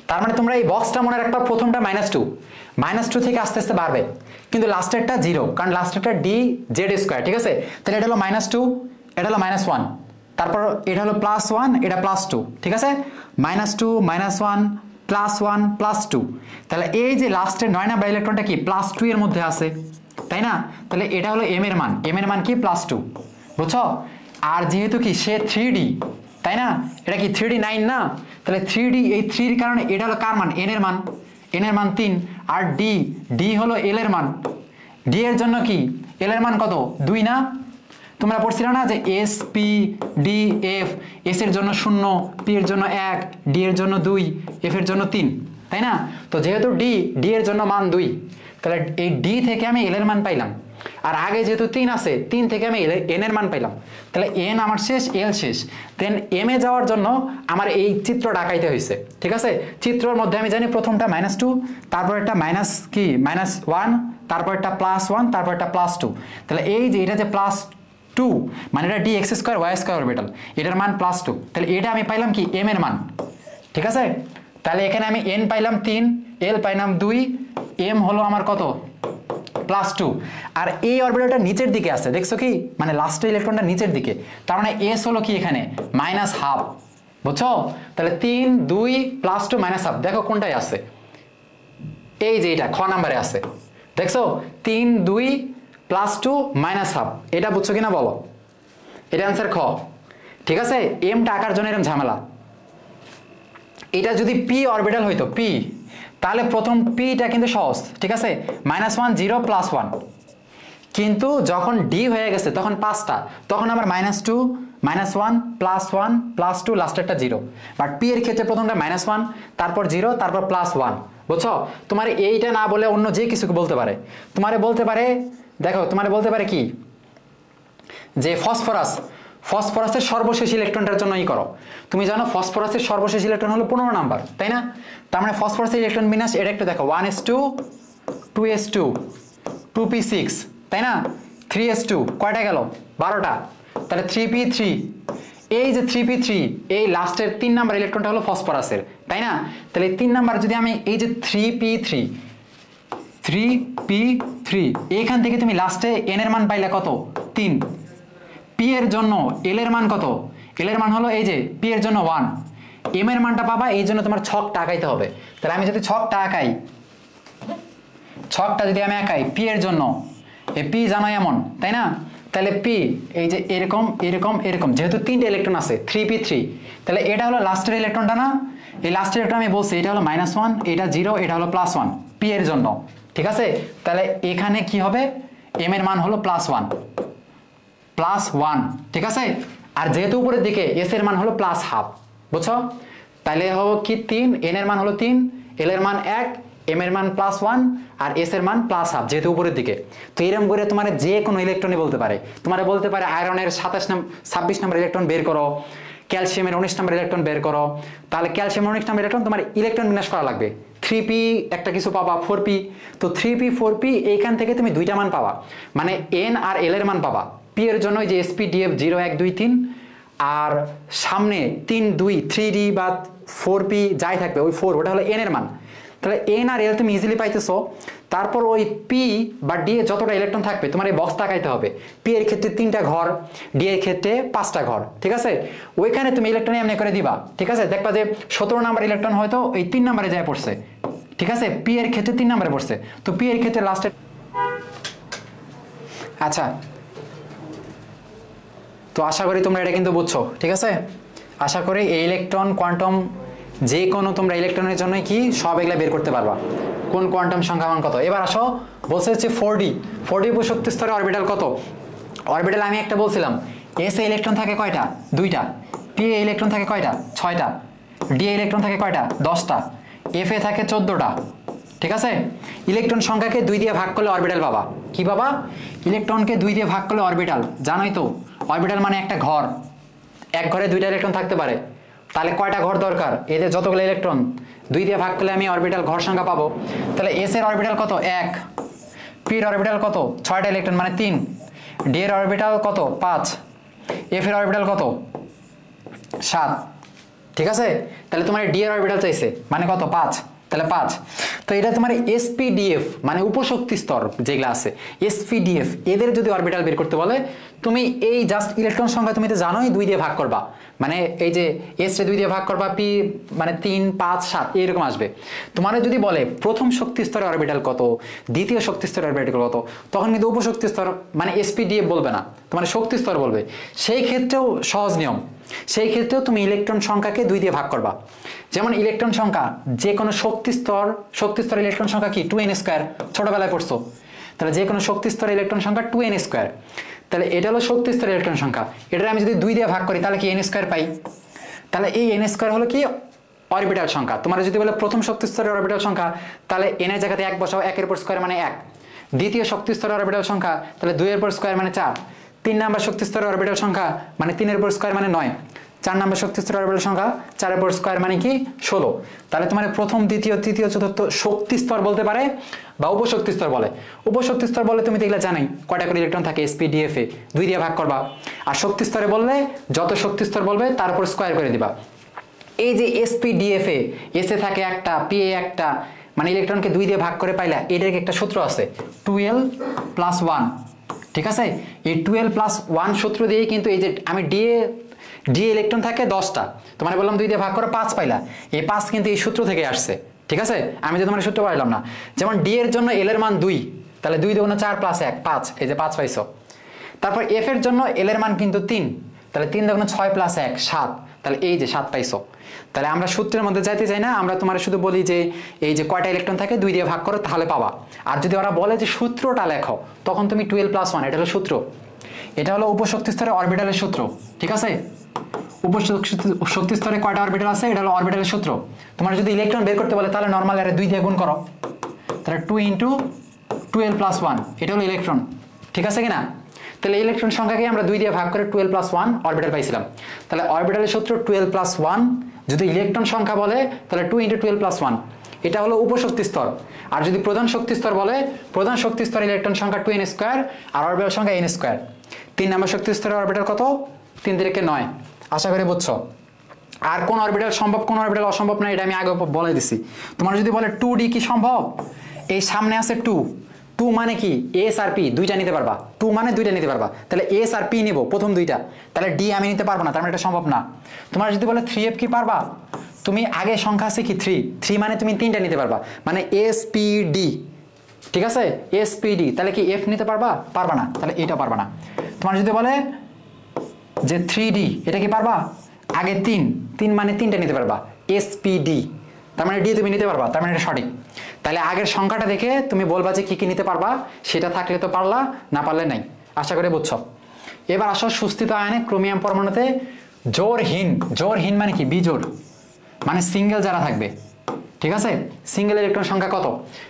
তার মানে তোমরা এই বক্সটা মনে রাখবা, প্রথমটা -2 থেকে আস্তে আস্তে বাড়বে, কিন্তু লাস্টেরটা 0, কারণ লাস্টেরটা dz², ঠিক আছে? তাহলে এটা হলো -2, এটা হলো -1, তারপর এটা হলো +1, এটা +2, ঠিক আছে? -2 -1 +1 +2, তাহলে এই যে লাস্টের 9 নাম্বার ইলেকট্রনটা কি +2 এর মধ্যে আছে, তাই না? তাহলে এটা হলো m এর মান কি +2, বুঝছো? আর যেহেতু কি সে 3D, তাই না? এটা কি 3D 9 না? তাহলে 3D, এই 3 এর কারণে এটা হলো কার মান? n এর মান 3, আর d হলো l এর মান। d এর জন্য কি l এর মান কত? 2 না? তোমরা পড়ছিলে না যে s p d f, s এর জন্য 0, p এর জন্য 1, d এর জন্য 2, f এর জন্য 3, তাই না? তো যেহেতু d এর জন্য মান 2, তাহলে এই d থেকে আমি l এর মান পাইলাম, আর আগে যেহেতু 3 আছে, 3 থেকে আমি n এর মান পাইলাম, তাহলে n আমার শেষ, l শেষ। দেন m এ যাওয়ার জন্য আমার এই চিত্রটা আঁকাইতে হয়েছে, ঠিক আছে? চিত্রের মধ্যে আমি জানি প্রথমটা -2, তারপর একটা -1, তারপর একটা +1, তারপর একটা +2। তাহলে এই যে এটা যে +2, মানে এটা dx² y² অরবিটাল, এটার মান +2, তাহলে এটা আমি পাইলাম কি m এর মান, ঠিক আছে? তাহলে এখানে আমি n পাইলাম 3, l পাইলাম 2, m হলো আমার কত? +2। আর এই অরবিটালটা নিচের দিকে আছে, দেখছো কি? মানে লাস্টের ইলেকট্রনটা নিচের দিকে, তার মানে s হলো কি এখানে -½ বুঝছো? তাহলে 3 2 +2 -½ দেখো কোনটায় আছে? এই যে এটা খ নাম্বারে আছে, দেখছো? 3 2 +2 -½ এটা বুঝছো কিনা বলো? এটা आंसर খ, ঠিক আছে? m টা আঁকার জন্য এরকম ঝামেলা। এটা যদি p অরবিটাল হইতো, p, তাহলে প্রথম p-টা কিন্তু সহজ, ঠিক আছে? -1 0 +1, কিন্তু যখন d হয়ে গেছে তখন 5টা, তখন আবার -2 -1 +1 +2 লাস্টেরটা 0। বাট p এর ক্ষেত্রে প্রথমটা -1, তারপর 0, তারপর +1, বুঝছো? তোমার এইটা না বলে অন্য যে কিছু বলতে পারে, তোমারে বলতে পারে, দেখো তোমারে বলতে পারে কি যে ফসফরাসের সর্বশেষ ইলেকট্রনটার জন্য ই করো। তুমি জানো ফসফরাসের সর্বশেষ ইলেকট্রন হলো 15 নাম্বার, তাই না? তার মানে ফসফরাসের ইলেকট্রন বিন্যাস এটা একটু দেখো, 1s2 2s2 2p6, তাই না? 3s2 কয়টা গেল? 12টা, তাহলে 3p3, এই যে 3p3, এই লাস্টের 3 নাম্বার ইলেকট্রনটা হলো ফসফরাসের, তাই না? তাহলে 3 নাম্বার যদি আমি এই যে 3p3 এইখান থেকে তুমি লাস্টে n এর মান পাইলে কত? 3, p এর জন্য l এর মান কত? এল এর মান হলো এই যে পি এর জন্য 1, এম এর মানটা পাবা, এই জন্য তোমার ছকটা আঁকাইতে হবে। তাহলে আমি যদি ছকটা আঁকাই, ছকটা যদি আমি আঁকাই পি এর জন্য, এই পি জানো এমন, তাই না? তাহলে পি এই যে এরকম এরকম এরকম, যেহেতু 3টে ইলেকট্রন আছে 3p3, তাহলে এটা হলো লাস্টের ইলেকট্রনটা না? এই লাস্টের ইলেকট্রন আমি বলছি এটা হলো -1, এটা 0, এটা হলো +1 পি এর জন্য, ঠিক আছে? তাহলে এখানে কি হবে, এম এর মান হলো +1, ঠিক আছে? আর যেহেতু উপরের দিকে এস এর মান হলো +12, বুঝছো? তাহলে হলো কি 3, এন এর মান হলো 3, এল এর মান 1, এম এর মান +1 আর এস এর মান +12, যেহেতু উপরের দিকে। তো এরকম করে তোমার যে কোনো ইলেকট্রনই বলতে পারে, তোমার বলতে পারে আয়রনের 26 নম্বর ইলেকট্রন বের করো, ক্যালসিয়ামের 19 নম্বর ইলেকট্রন বের করো। তাহলে ক্যালসিয়ামের 19 নম্বর ইলেকট্রন তোমার ইলেকট্রন বিন্যাস করা লাগবে, 3p একটা কিছু পাবা, 4p, তো 3p 4p এইখান থেকে তুমি দুইটা মান পাবা, মানে এন আর এল এর মান পাবা। পি এর জন্য যে sp/df 0 1 2 3, আর সামনে 3 2 3d বা 4p যাই থাকবে ওই 4, ওটা হলো এন এর মান। তাহলে এন আর এল তুমি ইজিলি পাইতেছো। তারপর ওই পি বা ডি এ যতটা ইলেকট্রন থাকবে তোমার এই বক্স তাকাইতে হবে। পি এর ক্ষেত্রে 3টা ঘর, ডি এর ক্ষেত্রে 5টা ঘর, ঠিক আছে? ওইখানে তুমি ইলেকট্রন এমনি করে দিবা, ঠিক আছে? দেখবা যে 17 নাম্বার ইলেকট্রন হয়তো এই 3 নম্বরে যায় পড়ছে, ঠিক আছে? পি এর ক্ষেত্রে 3 নম্বরে পড়ছে, তো পি এর ক্ষেত্রে লাস্টে। আচ্ছা, তো আশা করি তোমরা এটা কিন্তু বুঝছো, ঠিক আছে? আশা করি এই ইলেকট্রন কোয়ান্টাম যে কোনো তোমরা ইলেকট্রনের জন্য কি সব এগুলা বের করতে পারবা, কোন কোয়ান্টাম সংখ্যা মান কত। এবার আসো, বলছে হচ্ছে 4d উপশক্তি স্তরে অরবিটাল কত? অরবিটাল আমি একটা বলছিলাম, এস এ ইলেকট্রন থাকে কয়টা? 2টা, পি এ ইলেকট্রন থাকে কয়টা? 6টা, ডি এ ইলেকট্রন থাকে কয়টা? 10টা, এফ এ থাকে 14টা, ঠিক আছে? ইলেকট্রন সংখ্যাকে 2 দিয়ে ভাগ করলে অরবিটাল পাবা। কি পাবা? ইলেকট্রনকে 2 দিয়ে ভাগ করলে অরবিটাল, জানোই তো অরবিটাল মানে একটা ঘর, এক ঘরে 2টা ইলেকট্রন থাকতে পারে। তাহলে কয়টা ঘর দরকার? এদের যতগুলো ইলেকট্রন 2 দিয়ে ভাগ করলে আমি অরবিটাল ঘর সংখ্যা পাবো। তাহলে এস এর অরবিটাল কত? 1, পি এর অরবিটাল কত? 6টা ইলেকট্রন মানে 3, ডি এর অরবিটাল কত? 5, এফ এর অরবিটাল কত? 7, ঠিক আছে? তাহলে তোমার ডি এর অরবিটাল চাইছে মানে কত? 5, তাহলে 5। তো এটা তোমার sp/df মানে উপশক্তি স্তর যেগুলো আছে, sp/df এদের যদি অরবিটাল বের করতে বলে, তুমি এই জাস্ট ইলেকট্রন সংখ্যা তুমি তো জানোই 2 দিয়ে ভাগ করবা, মানে এই যে এস রে 2 দিয়ে ভাগ করবা, পি মানে 3 5 7 এরকম আসবে। তোমার যদি বলে প্রথম শক্তি স্তরের অরবিটাল কত, দ্বিতীয় শক্তি স্তরের অরবিটাল কত, তখন কিন্তু উপশক্তি স্তর মানে sp/df বলবে না, তোমার শক্তি স্তর বলবে। সেই ক্ষেত্রেও সহজ নিয়ম, সেই ক্ষেত্রেও তুমি ইলেকট্রন সংখ্যাকে 2 দিয়ে ভাগ করবা। যেমন ইলেকট্রন সংখ্যা যে কোনো শক্তি স্তর ইলেকট্রন সংখ্যা কি 2n², ছোটবেলায় পড়ছো। তাহলে যে কোনো শক্তি স্তরের ইলেকট্রন সংখ্যা 2n², তাহলে এটা হলো শক্তি স্তরের ইলেকট্রন সংখ্যা। এটা আমি যদি 2 দিয়ে ভাগ করি তাহলে কি n² পাই। তাহলে এই n² হলো কি অরবিটাল সংখ্যা। তোমার যদি বলে প্রথম শক্তি স্তরের অরবিটাল সংখ্যা, তাহলে n এর জায়গাতে 1 বসাও, 1 এর উপর স্কয়ার মানে 1। দ্বিতীয় শক্তি স্তরের অরবিটাল সংখ্যা, তাহলে 2 এর উপর স্কয়ার মানে 4। 3 নাম্বার শক্তি স্তরের অরবিটাল সংখ্যা মানে 3 এর উপর স্কয়ার মানে 9। 4 নাম্বার শক্তি স্তরের অরবিটাল সংখ্যা 4 এর উপর স্কয়ার মানে কি 16। তাহলে তোমার প্রথম দ্বিতীয় তৃতীয় চতুর্থ শক্তি স্তর বলতে পারে বা উপশক্তি স্তর বলে। উপশক্তি স্তর বলে তুমি দেখলে জানাই কয়টা করে ইলেকট্রন থাকে sp/df এ 2 দিয়ে ভাগ করবা। আর শক্তি স্তরে বললে যত শক্তি স্তর বলবে তার উপর স্কয়ার করে দিবা। এই যে sp/df এ এস এ থাকে একটা, পি এ একটা, মানে ইলেকট্রনকে 2 দিয়ে ভাগ করে পাইলা, এটার একটা সূত্র আছে 12+1, ঠিক আছে? এই 12+1 সূত্র দিয়েই কিন্তু এই যে আমি ডি ইলেকট্রন থাকে 10টা, তোমার বললাম 2 দিয়ে ভাগ করে 5 পাইলা, এই 5 কিন্তু এই সূত্র থেকে আসছে, ঠিক আছে? আমি যে তোমার সূত্র পাইলাম না। যেমন ডি এর জন্য এল এর মান 2, তাহলে 2 2 4 + 1 5, এই যে 5 পাইছো। তারপর এফ এর জন্য এল এর মান কিন্তু 3, তাহলে 3 2 6 + 1 7, তাহলে এই যে 7 পাইছো। তাহলে আমরা সূত্রের মধ্যে যাইতে চাই না, আমরা তোমার শুধু বলি যে এই যে কয়টা ইলেকট্রন থাকে 2 দিয়ে ভাগ করো তাহলে পাবা। আর যদি ওরা বলে যে সূত্রটা লেখো, তখন তুমি 12+1, এটা হলো সূত্র, এটা হলো উপশক্তি স্তরে অরবিটালের সূত্র, ঠিক আছে? উপশক্তি স্তরে কয়টা অরবিটাল আছে, এটা হলো অরবিটালের সূত্র। তোমার যদি ইলেকট্রন বের করতে বলে তাহলে নরমাল এর 2 দিয়ে গুণ করো, তাহলে 2 × 12+1, এটা হলো ইলেকট্রন, ঠিক আছে কিনা? তাহলে ইলেকট্রন সংখ্যাকে আমরা 2 দিয়ে ভাগ করে 12+1 অরবিটাল পাইছিলাম। তাহলে অরবিটালের সূত্র 12+1, যদি ইলেকট্রন সংখ্যা বলে তাহলে 2 × 12+1, এটা হলো উপশক্তি স্তর। আর যদি প্রধান শক্তি স্তর বলে, প্রধান শক্তি স্তর ইলেকট্রন সংখ্যা 2n² আর অরবিটাল সংখ্যা n²। 3 নম্বর শক্তি স্তরের অরবিটাল কত? 3 3 9। আশা করি বুঝছো। আর কোন অরবিটাল সম্ভব কোন অরবিটাল অসম্ভব না এটা আমি আগে বলে দিছি। তোমার যদি বলে 2d কি সম্ভব, এই সামনে আছে 2 টু মানে কি এস আর পি দুইটা নিতে পারবা, টু মানে দুইটা নিতে পারবা, তাহলে এস আর পি নিব প্রথম দুইটা, তাহলে ডি আমি নিতে পারবো না, তার মানে এটা সম্ভব না। তোমার যদি বলে 3f কি পারবা, তুমি আগে সংখ্যা আছে কি 3 মানে তুমি তিনটা নিতে পারবা, মানে এস পি ডি, ঠিক আছে, এস পি ডি, তাহলে কি এফ নিতে পারবা, পারবা না, তাহলে এটা পারবা না। তোমার যদি বলে যে 3d, এটা কি পারবা, আগে 3 মানে তিনটা নিতে পারবা, এস পি ডি, তার মানে ডি তুমি নিতে পারবা, তার মানে এটা সঠিক। তাহলে আগের সংখ্যাটা দেখে তুমি বলবা যে কি কি নিতে পারবা, সেটা থাকলে তো পারলা, না পারলে নাই। আশা করি বুঝছো। এবার আসো সুস্থিত আয়নে ক্রোমিয়াম পরমাণুতে জোরহীন মানে কি বিজোড়, মানে সিঙ্গেল যারা থাকবে, ঠিক আছে, সিঙ্গেল ইলেকট্রন সংখ্যা কত,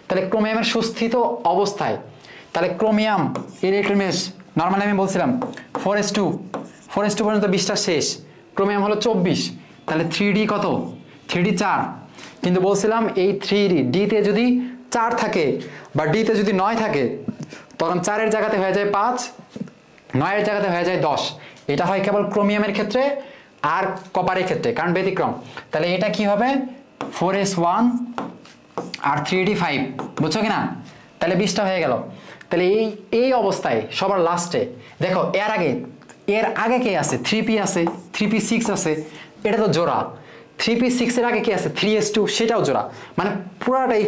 তাহলে ক্রোমিয়ামের সুস্থিত অবস্থায়, তাহলে ক্রোমিয়াম ইলেকট্রন বেশ নর্মালি আমি বলছিলাম 4s2 পর্যন্ত 20টা শেষ, ক্রোমিয়াম হলো 24, তাহলে 3d কত, 3d 4, কিন্তু বলছিলাম এই 3d ডিতে যদি 4 থাকে বা ডিতে যদি 9 থাকে তখন 4-এর জায়গাতে হয়ে যায় 5, 9-এর জায়গাতে হয়ে যায় 10, এটা হয় কেবল ক্রোমিয়ামের ক্ষেত্রে আর কপারের ক্ষেত্রে, কারণ ব্যতিক্রম। তাহলে এটা কি হবে 4s1 আর 3d 5, বুঝছো কিনা, তাহলে 20টা হয়ে গেল। তাহলে এই অবস্থায় সবার লাস্টে দেখো এর আগে কে আছে, 3p আছে, 3p6 আছে, এটা তো জোড়া, 3p6 এর আগে কি আছে 3s2, সেটাও জোড়া, মানে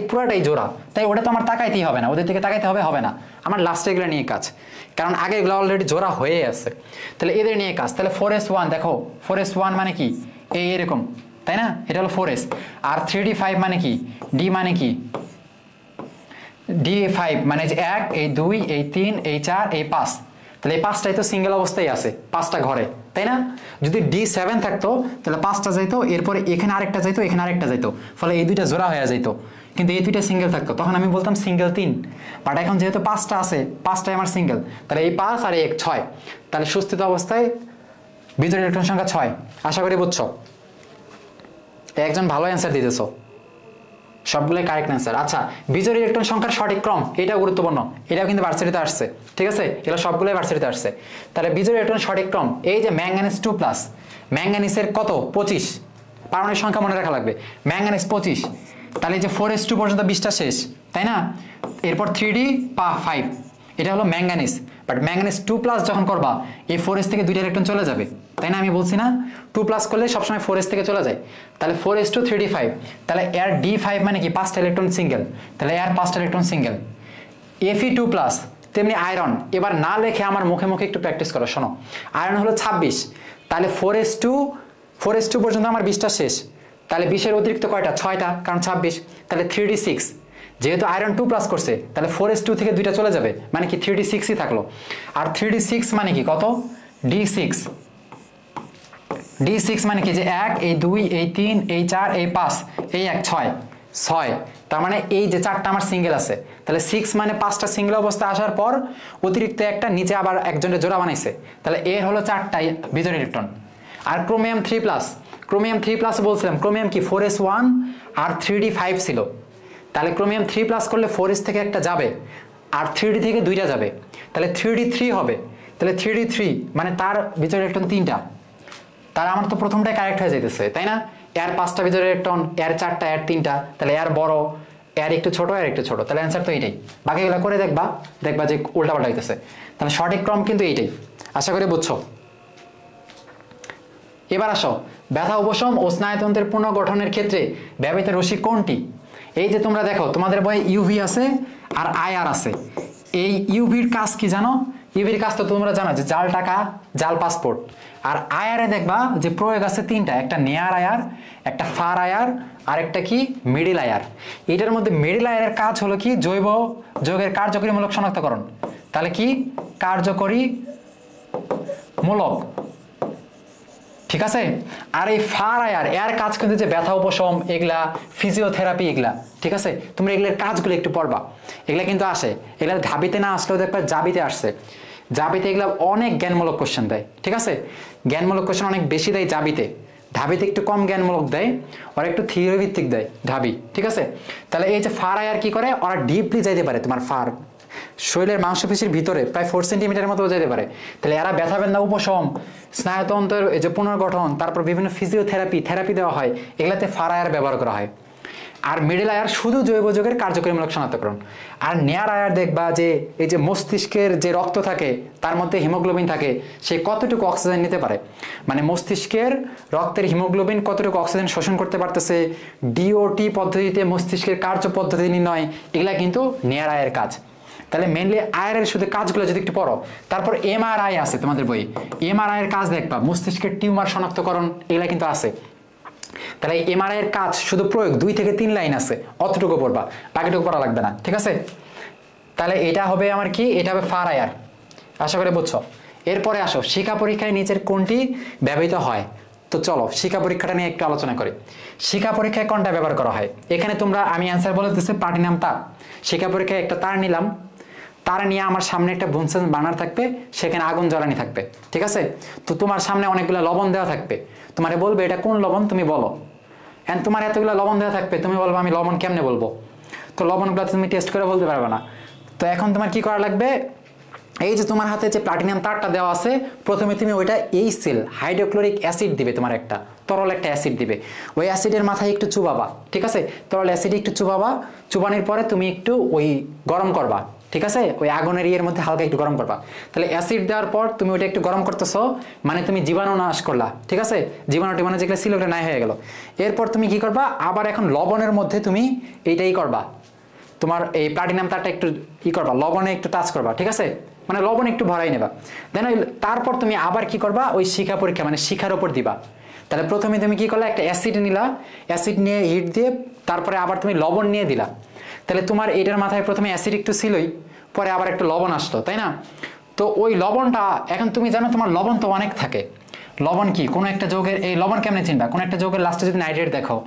পুরাটাই জোড়া, তাই ওটা তো আমার তাকাইতেই হবে না, ওদের দিকে তাকাইতে হবে না, আমার লাস্টে এগুলো নিয়ে কাজ, কারণ আগে এগুলো অলরেডি জোড়া হয়ে আছে, তাহলে এদের নিয়ে কাজ। তাহলে 4s1 দেখো 4s1 মানে কি এরকম, তাই না, এটা হলো 4s, আর 3d5 মানে কি, d মানে কি d5 মানে যে 1 এই 2 এই 3 এই 4 এই 5, তাহলে এই 5টাই তো সিঙ্গেল অবস্থায় আছে, 5টা ঘরে, তাই না। যদি d7 থাকতো তাহলে 5টা যাইতো, এরপরে এখানে আরেকটা যাইতো, এখানে আরেকটা যাইতো, ফলে এই দুইটা জোড়া হয়ে যাইতো, কিন্তু এই দুইটা সিঙ্গেল থাকতো, তখন আমি বলতাম সিঙ্গেল 3, বাট এখন যেহেতু 5টা আছে, 5টাই আমার সিঙ্গেল, তাহলে এই 5 আর 1 6, তাহলে সুস্থিত অবস্থায় বিজোড় ইলেকট্রন সংখ্যা 6। আশা করি বুঝছো। একজন ভালো অ্যান্সার দিতেছো, সবগুলোই কারেক্ট অ্যান্সার। আচ্ছা, বিজোড় ইলেকট্রন সংখ্যার সঠিক ক্রম, এটাও গুরুত্বপূর্ণ, এটাও কিন্তু ভার্সিটিতে আসছে, ঠিক আছে, এগুলো সবগুলোই ভার্সিটিতে আসছে। তাহলে বিজোড় ইলেকট্রন সঠিক ক্রম, এই যে ম্যাঙ্গানিজ 2+, ম্যাঙ্গানিজের কত 25, পারমাণবিক সংখ্যা মনে রাখা লাগবে, ম্যাঙ্গানিজ 25, তাহলে যে 4s2 পর্যন্ত 20টা শেষ, তাই না, এরপর 3d 5, এটা হলো ম্যাঙ্গানিজ, বাট ম্যাঙ্গানিজ 2+ যখন করবা এই 4s থেকে 2টা ইলেকট্রন চলে যাবে, তাই না, আমি বলছি না 2+ করলে সবসময় 4s থেকে চলে যায়, তাহলে 4s2 3d5, তাহলে এর d5 মানে কি 5টা ইলেকট্রন সিঙ্গেল, তাহলে এর 5টা ইলেকট্রন সিঙ্গেল, Fe2+, তেমনি আয়রন, এবার না লেখে আমার মুখে মুখে একটু প্র্যাকটিস করো, শোনো, আয়রন হলো 26, তাহলে 4s2 পর্যন্ত আমার 20টা শেষ, তাহলে 20-এর অতিরিক্ত কয়টা, 6টা, কারণ 26, তাহলে 3d6, যেহেতু আয়রন 2+ করছে তাহলে 4s2 থেকে 2টা চলে যাবে, মানে কি 3d6ই থাকলো, আর 3d6 মানে কি কত, d6 মানে কি যে 1 এই 2 এই 3 এই 4 এই 5 এই 1 6, তার মানে এই যে 4টা আমার সিঙ্গেল আছে, তাহলে 6 মানে 5টা সিঙ্গেল অবস্থা আসার পর অতিরিক্ত একটা নিচে আবার একজনের জোড়া বানাইছে, তাহলে এর হলো 4টাই বিজোড় ইলেকট্রন। আর ক্রোমিয়াম 3+, বলছিলাম ক্রোমিয়াম কি 4s1 আর 3d5 ছিল, তাহলে ক্রোমিয়াম 3+ করলে 4s থেকে একটা যাবে আর 3d থেকে 2টা যাবে, তাহলে 3d3 হবে, তাহলে 3d3 মানে তার বিজোড় ইলেকট্রন 3টা, তার আমার তো প্রথমটাই কারেক্ট হয়ে যাইতেছে, তাই না, এর 5টা বিজোড় ইলেকট্রন, এর 4টা, এর 3টা, তাহলে এর বড়, এর একটু ছোট, এর একটু ছোট, তাহলে অ্যান্সার তো এইটাই, বাকিগুলো করে দেখবা যে উল্টাপাল্টা হইতেছে, তাহলে সঠিক ক্রম কিন্তু এইটাই। আশা করি বুঝছো। এবার আসো, ব্যথা উপশম ও স্নায়ুতন্ত্রের পুনর্গঠনের ক্ষেত্রে ব্যবহৃত রশ্মি কোনটি। এই যে তোমরা দেখো তোমাদের বইয়ে ইউভি আছে আর আইআর আছে, এই ইউভির কাজ কি জানো, ইউভির কাজ তো তোমরা জানো যে জাল টাকা, জাল পাসপোর্ট, আর আইআরে দেখবা যে প্রয়োগ আছে 3টা, একটা নিয়ার আয়ার, একটা ফার আয়ার, আর একটা কি মিডিল আয়ার। এটার মধ্যে মিডিল আয়ারের কাজ হলো কি জৈব যৌগের কার্যকরীমূলক শনাক্তকরণ, তাহলে কি কার্যকরী মূলক, ঠিক আছে। আর এই ফার আয়ার এর কাজ কিন্তু যে ব্যথা উপশম, এগুলা ফিজিওথেরাপি, এগুলা ঠিক আছে, তোমরা এগুলোর কাজগুলো একটু পড়বা, এগুলা কিন্তু আসে, এগুলা ঢাবিতে না আসলেও দেখবা জাবিতে আসছে, জাবিতে এগুলা অনেক জ্ঞানমূলক কোশ্চেন দেয়, ঠিক আছে, জ্ঞানমূলক কোশ্চেন অনেক বেশি দেয় জাবিতে, ঢাবিতে একটু কম জ্ঞানমূলক দেয়, ওরা একটু থিওরি ভিত্তিক দেয় ঢাবি, ঠিক আছে। তাহলে এই যে ফার আয়ার কি করে, ওরা ডিপলি যাইতে পারে, তোমার ফার শরীরের মাংসপেশির ভিতরে প্রায় 4 সেন্টিমিটারের মতো যেতে পারে, তাহলে এরা ব্যথা বেদনা উপশম, স্নায়ুতন্ত্রের এই যে পুনর্গঠন, তারপর বিভিন্ন ফিজিওথেরাপি দেওয়া হয়, এগুলাতে ফার আয়ার ব্যবহার করা হয়। আর মিডল আয়ার শুধু জৈব যৌগের কার্যকরীমূলক শনাক্তকরণ। আর নেয়ার আয়ার দেখবা যে এই যে মস্তিষ্কের যে রক্ত থাকে তার মধ্যে হিমোগ্লোবিন থাকে, সে কতটুকু অক্সিজেন নিতে পারে, মানে মস্তিষ্কের রক্তের হিমোগ্লোবিন কতটুকু অক্সিজেন শোষণ করতে পারতেছে, ডিওটি পদ্ধতিতে মস্তিষ্কের কার্য পদ্ধতি নির্ণয়, এগুলা কিন্তু নেয়ার আয়ের কাজ। তাহলে মেনলি আয়ারের শুধু কাজগুলো যদি একটু পড়ো, তারপর এমআরআই আছে তোমাদের বই, এমআরআই এর কাজ দেখবা, মস্তিষ্কের টিউমার শনাক্তকরণ এগুলা কিন্তু আছে। তাহলে এমআরআই এর কাজ শুধু প্রয়োগ 2 থেকে 3 লাইন আছে, অতটুকু পড়বা, বাকিটুকু পড়া লাগবে না, ঠিক আছে। তাহলে এটা হবে আমার কি, এটা হবে ফার আয়ার, আশা করি বুঝছো। এরপরে আসো শিক্ষা পরীক্ষায় নিচের কোনটি ব্যবহৃত হয়। তো চলো শিক্ষা পরীক্ষাটা নিয়ে একটু আলোচনা করি। শিক্ষা পরীক্ষায় কোনটা ব্যবহার করা হয়, এখানে তোমরা আমি অ্যান্সার বলে দিচ্ছি প্লাটিনাম তার। শিক্ষা পরীক্ষায় একটা তার নিলাম, তার নিয়ে আমার সামনে একটা বুনসেন বার্নার থাকবে, সেখানে আগুন জ্বালানি থাকবে, ঠিক আছে। তো তোমার সামনে অনেকগুলো লবণ দেওয়া থাকবে, তোমারে বলবে এটা কোন লবণ তুমি বলো, এন্ড তোমার এতগুলো লবণ দেওয়া থাকবে, তুমি বলবো আমি লবণ কেমনে বলবো, তো লবণগুলো তুমি টেস্ট করে বলতে পারবে না। তো এখন তোমার কি করা লাগবে, এই যে তোমার হাতে যে প্লাটিনাম তারটা দেওয়া আছে, প্রথমে তুমি ওইটা HCl হাইড্রোক্লোরিক অ্যাসিড দিবে, তোমার একটা তরল একটা অ্যাসিড দিবে, ওই অ্যাসিডের মাথায় একটু চুবাবা, ঠিক আছে, তরল অ্যাসিড একটু চুবাবা, চুবানোর পরে তুমি একটু ওই গরম করবা, ঠিক আছে, ওই আগুনের ইয়ের মধ্যে হালকা একটু গরম করবা। তাহলে অ্যাসিড দেওয়ার পর তুমি ওইটা একটু গরম করতেছো, মানে তুমি জীবাণু নাশ করলা, ঠিক আছে, জীবাণু টিবাণু যেগুলো ছিল ওটা নাই হয়ে গেল। এরপর তুমি কি করবা, আবার এখন লবণের মধ্যে তুমি এইটাই করবা, তোমার এই প্লাটিনাম তারটা একটু করবা, লবণে একটু টাচ করবা, ঠিক আছে, মানে লবণ একটু ভরাই নেবা। দেন তারপর তুমি আবার কি করবা, ওই শিখা পরীক্ষা মানে শিখার উপর দিবা। তাহলে প্রথমে তুমি কি করলা, একটা অ্যাসিড নিলা, অ্যাসিড নিয়ে হিট দিয়ে তারপরে আবার তুমি লবণ নিয়ে দিলা। তাহলে তোমার এটার মাথায় প্রথমে অ্যাসিড একটু ছিলই, পরে আবার একটা লবণ আসলো, তাই না। তো ওই লবণটা এখন তুমি জানো তোমার লবণ তো অনেক থাকে, লবণ কি কোনো একটা যৌগের, এই লবণ কেমনে চিনবা, কোন একটা যৌগের লাস্টে যদি নাইট্রেট দেখো,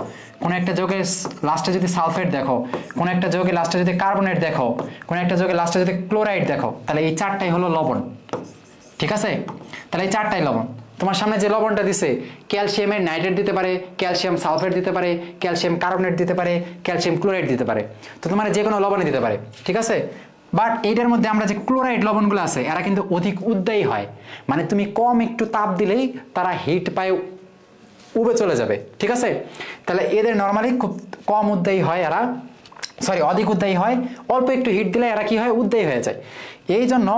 কোন একটা যৌগের লাস্টে যদি সালফেট দেখো, কোন একটা যৌগের লাস্টে যদি কার্বনেট দেখো, কোন একটা যৌগের লাস্টে যদি ক্লোরাইড দেখো, তাহলে এই চারটাই হলো লবণ, ঠিক আছে। তাহলে এই চারটাই লবণ, তোমার সামনে যে লবণটা দিছে, ক্যালসিয়ামের নাইট্রেট দিতে পারে, ক্যালসিয়াম সালফেট দিতে পারে, ক্যালসিয়াম কার্বনেট দিতে পারে, ক্যালসিয়াম ক্লোরাইড দিতে পারে, তো তোমার যে কোনো লবণে দিতে পারে, ঠিক আছে। বাট এইটার মধ্যে আমরা যে ক্লোরাইড লবণগুলো আছে এরা কিন্তু অধিক উদ্দায়ী হয়, মানে তুমি কম একটু তাপ দিলেই তারা হিট পায় উবে চলে যাবে, ঠিক আছে। তাহলে এদের নর্মালি খুব কম উদ্দায়ী হয়, এরা অধিক উদ্দায়ী হয়, অল্প একটু হিট দিলে এরা কি হয়, উদ্দায়ী হয়ে যায়। এই জন্য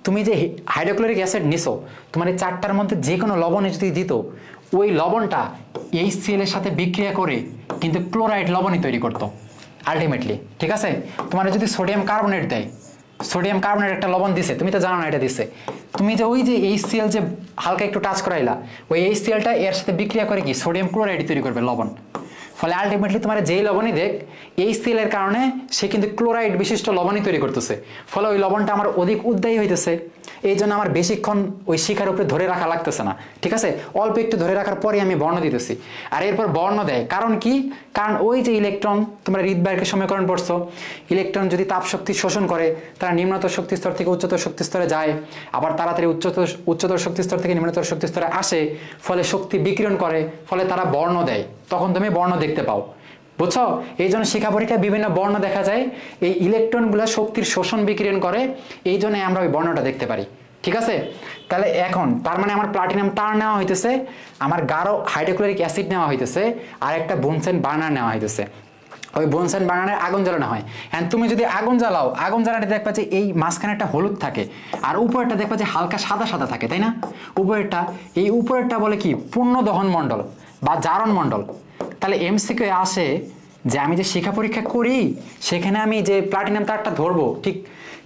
তুমি যে হাইড্রোক্লোরিক অ্যাসিড নিছো, তোমার এই চারটার মধ্যে যে কোনো লবণে যদি দিত, ওই লবণটা HCl এর সাথে বিক্রিয়া করে কিন্তু ক্লোরাইড লবণই তৈরি করতো আলটিমেটলি, ঠিক আছে। তোমার যদি সোডিয়াম কার্বনেট দেয়, সোডিয়াম কার্বনেট একটা লবণ দিছে, তুমি তো জানো না এটা দিছে, তুমি যে ওই যে HCl যে হালকা একটু টাচ করাইলা, ওই HClটা এর সাথে বিক্রিয়া করে কি সোডিয়াম ক্লোরাইড তৈরি করবে লবণ। ফলে আলটিমেটলি তোমার যেই লবণই দেখ, HCl এর কারণে সে কিন্তু ক্লোরাইড বিশিষ্ট লবণই তৈরি করতেছে, ফলে ওই লবণটা আমার অধিক উদ্দায়ী হইতেছে, এই জন্য আমার বেশিক্ষণ ওই শিখার উপরে ধরে রাখা লাগতেছে না, ঠিক আছে, অল্প একটু ধরে রাখার পরে আমি বর্ণ দিতেছি। আর এরপর বর্ণ দেয় কারণ কি, কারণ ওই যে ইলেকট্রন, তোমরা রিডবার্গের সমীকরণ পড়ছো, ইলেকট্রন যদি তাপ শক্তি শোষণ করে, তারা নিম্নতর শক্তি স্তর থেকে উচ্চতর শক্তি স্তরে যায়, আবার তাড়াতাড়ি উচ্চতর শক্তি স্তর থেকে নিম্নতর শক্তি স্তরে আসে, ফলে শক্তি বিকিরণ করে, ফলে তারা বর্ণ দেয়, তখন তুমি বর্ণ দেখতে পাও, বুঝছো। এই জন্য শিক্ষা পরীক্ষায় বিভিন্ন বর্ণ দেখা যায়, এই ইলেকট্রনগুলো শক্তির শোষণ বিকিরণ করে, এই জন্য আমরা ওই বর্ণটা দেখতে পারি, ঠিক আছে। তাহলে এখন তার মানে আমার প্লাটিনাম তার নেওয়া হইতেছে, আমার গাঢ় হাইড্রোক্লোরিক অ্যাসিড নেওয়া হইতেছে, আর একটা বুনসেন বার্নার নেওয়া হইতেছে, ওই বুনসেন বার্নারে আগুন জ্বালানো হয়। এন্ড তুমি যদি আগুন জ্বালাও, আগুন জ্বালাতে দেখবা যে এই মাঝখানে একটা হলুদ থাকে, আর উপরেরটা দেখবা যে হালকা সাদা সাদা থাকে, তাই না। উপরেরটা, এই উপরেরটা বলে কি পূর্ণ দহন মণ্ডল বা জারণ মণ্ডল। তাহলে MCQ আসে যে আমি যে শিখা পরীক্ষা করি, সেখানে আমি যে প্লাটিনাম তারটা ধরবো, ঠিক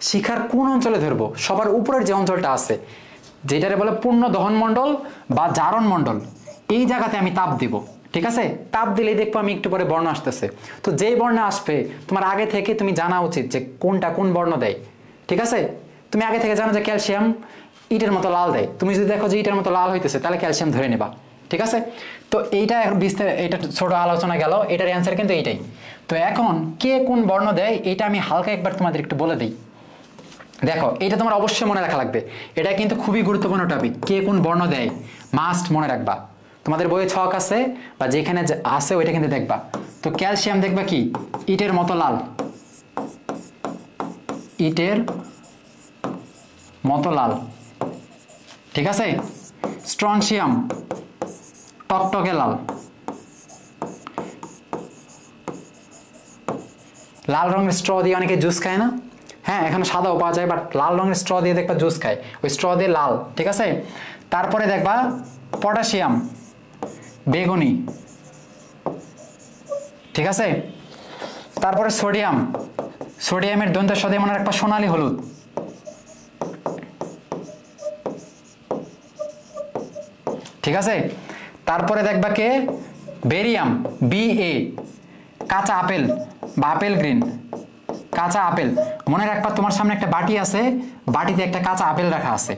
শিখার কোন অঞ্চলে ধরবো, সবার উপরের যে অঞ্চলটা আছে, যেটারে বলে পূর্ণ দহন মণ্ডল বা জারণ মণ্ডল, এই জায়গাতে আমি তাপ দিব, ঠিক আছে। তাপ দিলেই দেখবো আমি একটু পরে বর্ণ আসতেছে। তো যেই বর্ণ আসবে তোমার আগে থেকে তুমি জানা উচিত যে কোনটা কোন বর্ণ দেয়, ঠিক আছে। তুমি আগে থেকে জানো যে ক্যালসিয়াম ইটের মতো লাল দেয়, তুমি যদি দেখো যে ইটের মতো লাল হইতেছে, তাহলে ক্যালসিয়াম ধরে নেবা, ঠিক আছে। তো এইটা এটা ছোট আলোচনা গেল, এটার অ্যান্সার কিন্তু এইটাই। তো এখন কে কোন বর্ণ দেয় এটা আমি হালকা একবার তোমাদের একটু বলে দিই। দেখো এটা তোমার অবশ্যই মনে রাখা লাগবে, এটা কিন্তু খুবই গুরুত্বপূর্ণ টপিক, কে কোন বর্ণ দেয় মাস্ট মনে রাখবা। তোমাদের বইয়ে ছক আছে বা যেখানে আছে ওইটা কিন্তু দেখবা। তো ক্যালসিয়াম দেখবা কি ইটের মতো লাল, ইটের মতো লাল, ঠিক আছে। স্ট্রনশিয়াম টকটকে লাল, লাল রঙের স্ট্র দিয়ে অনেকে জুস খায় না? হ্যাঁ, এখানে সাদাও পাওয়া যায়, বাট লাল রঙের স্ট্র দিয়ে দেখবা জুস খায়, ওই স্ট্র দিয়ে লাল, ঠিক আছে। তারপরে দেখবা পটাশিয়াম, বেগুনি, ঠিক আছে। তারপরে সোডিয়াম, সোডিয়ামের দন্তের সাথে মনে রাখবা সোনালী হলুদ, ঠিক আছে। তারপরে দেখবা কে বেরিয়াম, BA, কাঁচা আপেল বা আপেল গ্রিন, কাঁচা আপেল। মনে রাখবা তোমার সামনে একটা বাটি আছে, বাটিতে একটা কাঁচা আপেল রাখা আছে,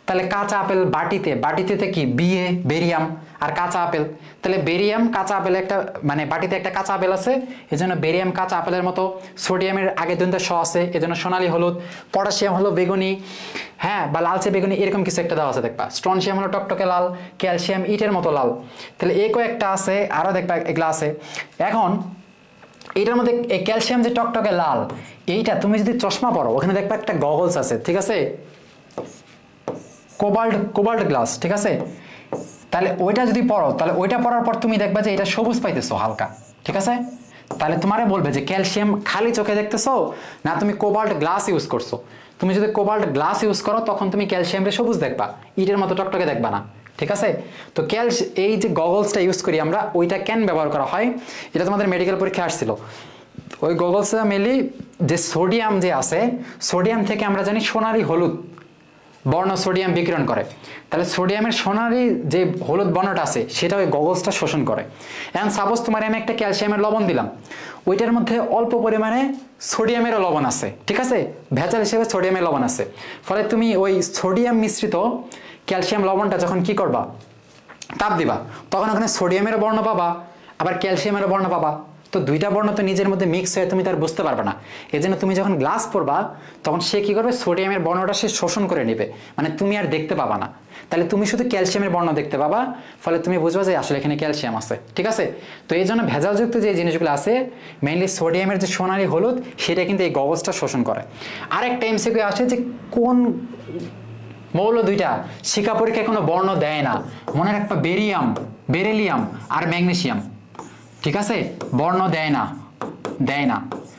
তাহলে কাঁচা আপেল বাটিতে, বাটিতে কি BA, বেরিয়াম আর কাঁচা আপেল, তাহলে বেরিয়াম কাঁচা আপেল একটা, মানে বাটিতে একটা কাঁচা আপেল আছে, এজন্য বেরিয়াম কাঁচা আপেলের মতো। সোডিয়ামের আগে দন্তের স আছে, এজন্য সোনালী হলুদ। পটাশিয়াম হলো বেগুনি, হ্যাঁ, বা লালচে বেগুনি, এরকম কিছু একটা দেওয়া আছে দেখবা। স্ট্রনশিয়াম হলো টকটকে লাল, ক্যালসিয়াম ইটের মতো লাল। তাহলে এই কয়েকটা আছে, আরো দেখবা এগুলা আছে। এখন এটার মধ্যে এই ক্যালসিয়াম যে টকটকে লাল, এইটা তুমি যদি চশমা পরো, ওখানে দেখবা একটা গগলস আছে, ঠিক আছে, কোবাল্ট গ্লাস, ঠিক আছে। তাহলে ওইটা যদি পড়ো, তাহলে ওইটা পড়ার পর তুমি দেখবা যে এটা সবুজ পাইতেছো হালকা, ঠিক আছে। তাহলে তোমারে বলবে যে ক্যালসিয়াম খালি চোখে দেখতেছো না তুমি কোবাল্ট গ্লাস ইউজ করছো। তুমি যদি কোবাল্ট গ্লাস ইউজ করো তখন তুমি ক্যালসিয়ামে সবুজ দেখবা, ইটের মতো টকটকে দেখবা না, ঠিক আছে। তো এই যে গগলসটা ইউজ করি আমরা, ওইটা কেন ব্যবহার করা হয়, এটা তোমাদের মেডিকেল পরীক্ষায় আসছিল। ওই গগলসটা মেনলি যে সোডিয়াম যে আছে, সোডিয়াম থেকে আমরা জানি সোনালী হলুদ বর্ণ সোডিয়াম বিকিরণ করে, তাহলে সোডিয়ামের সোনালী যে হলুদ বর্ণটা আছে সেটা ওই গগলসটা শোষণ করে। এখন সাপোজ তোমার আমি একটা ক্যালসিয়ামের লবণ দিলাম, ওইটার মধ্যে অল্প পরিমাণে সোডিয়ামেরও লবণ আছে, ঠিক আছে, ভেজাল হিসেবে সোডিয়ামের লবণ আছে। ফলে তুমি ওই সোডিয়াম মিশ্রিত ক্যালসিয়াম লবণটা যখন কি করবা, তাপ দিবা, তখন ওখানে সোডিয়ামের বর্ণ পাবা, আবার ক্যালসিয়ামের বর্ণ পাবা। তো দুইটা বর্ণ তো নিজের মধ্যে মিক্স হয়ে তুমি তার বুঝতে পারবে না। এই জন্য তুমি যখন গ্লাস পরবা তখন সে কি করবে, সোডিয়ামের বর্ণটা সে শোষণ করে নেবে, মানে তুমি আর দেখতে পাবা না। তাহলে তুমি শুধু ক্যালসিয়ামের বর্ণ দেখতে পাবা, ফলে তুমি বুঝবা যে আসলে এখানে ক্যালসিয়াম আছে, ঠিক আছে। তো এই জন্য ভেজালযুক্ত যে জিনিসগুলো আছে, মেইনলি সোডিয়ামের যে সোনালী হলুদ, সেটা কিন্তু এই গগলসটা শোষণ করে। আরেকটা MCQ আসে যে কোন মৌল দুইটা শিক্ষা পরীক্ষায় কোনো বর্ণ দেয় না, মনে রাখবা বেরিয়াম, বেরিলিয়াম আর ম্যাগনেসিয়াম, ঠিক আছে, বর্ণ দেয় না, দেয় না।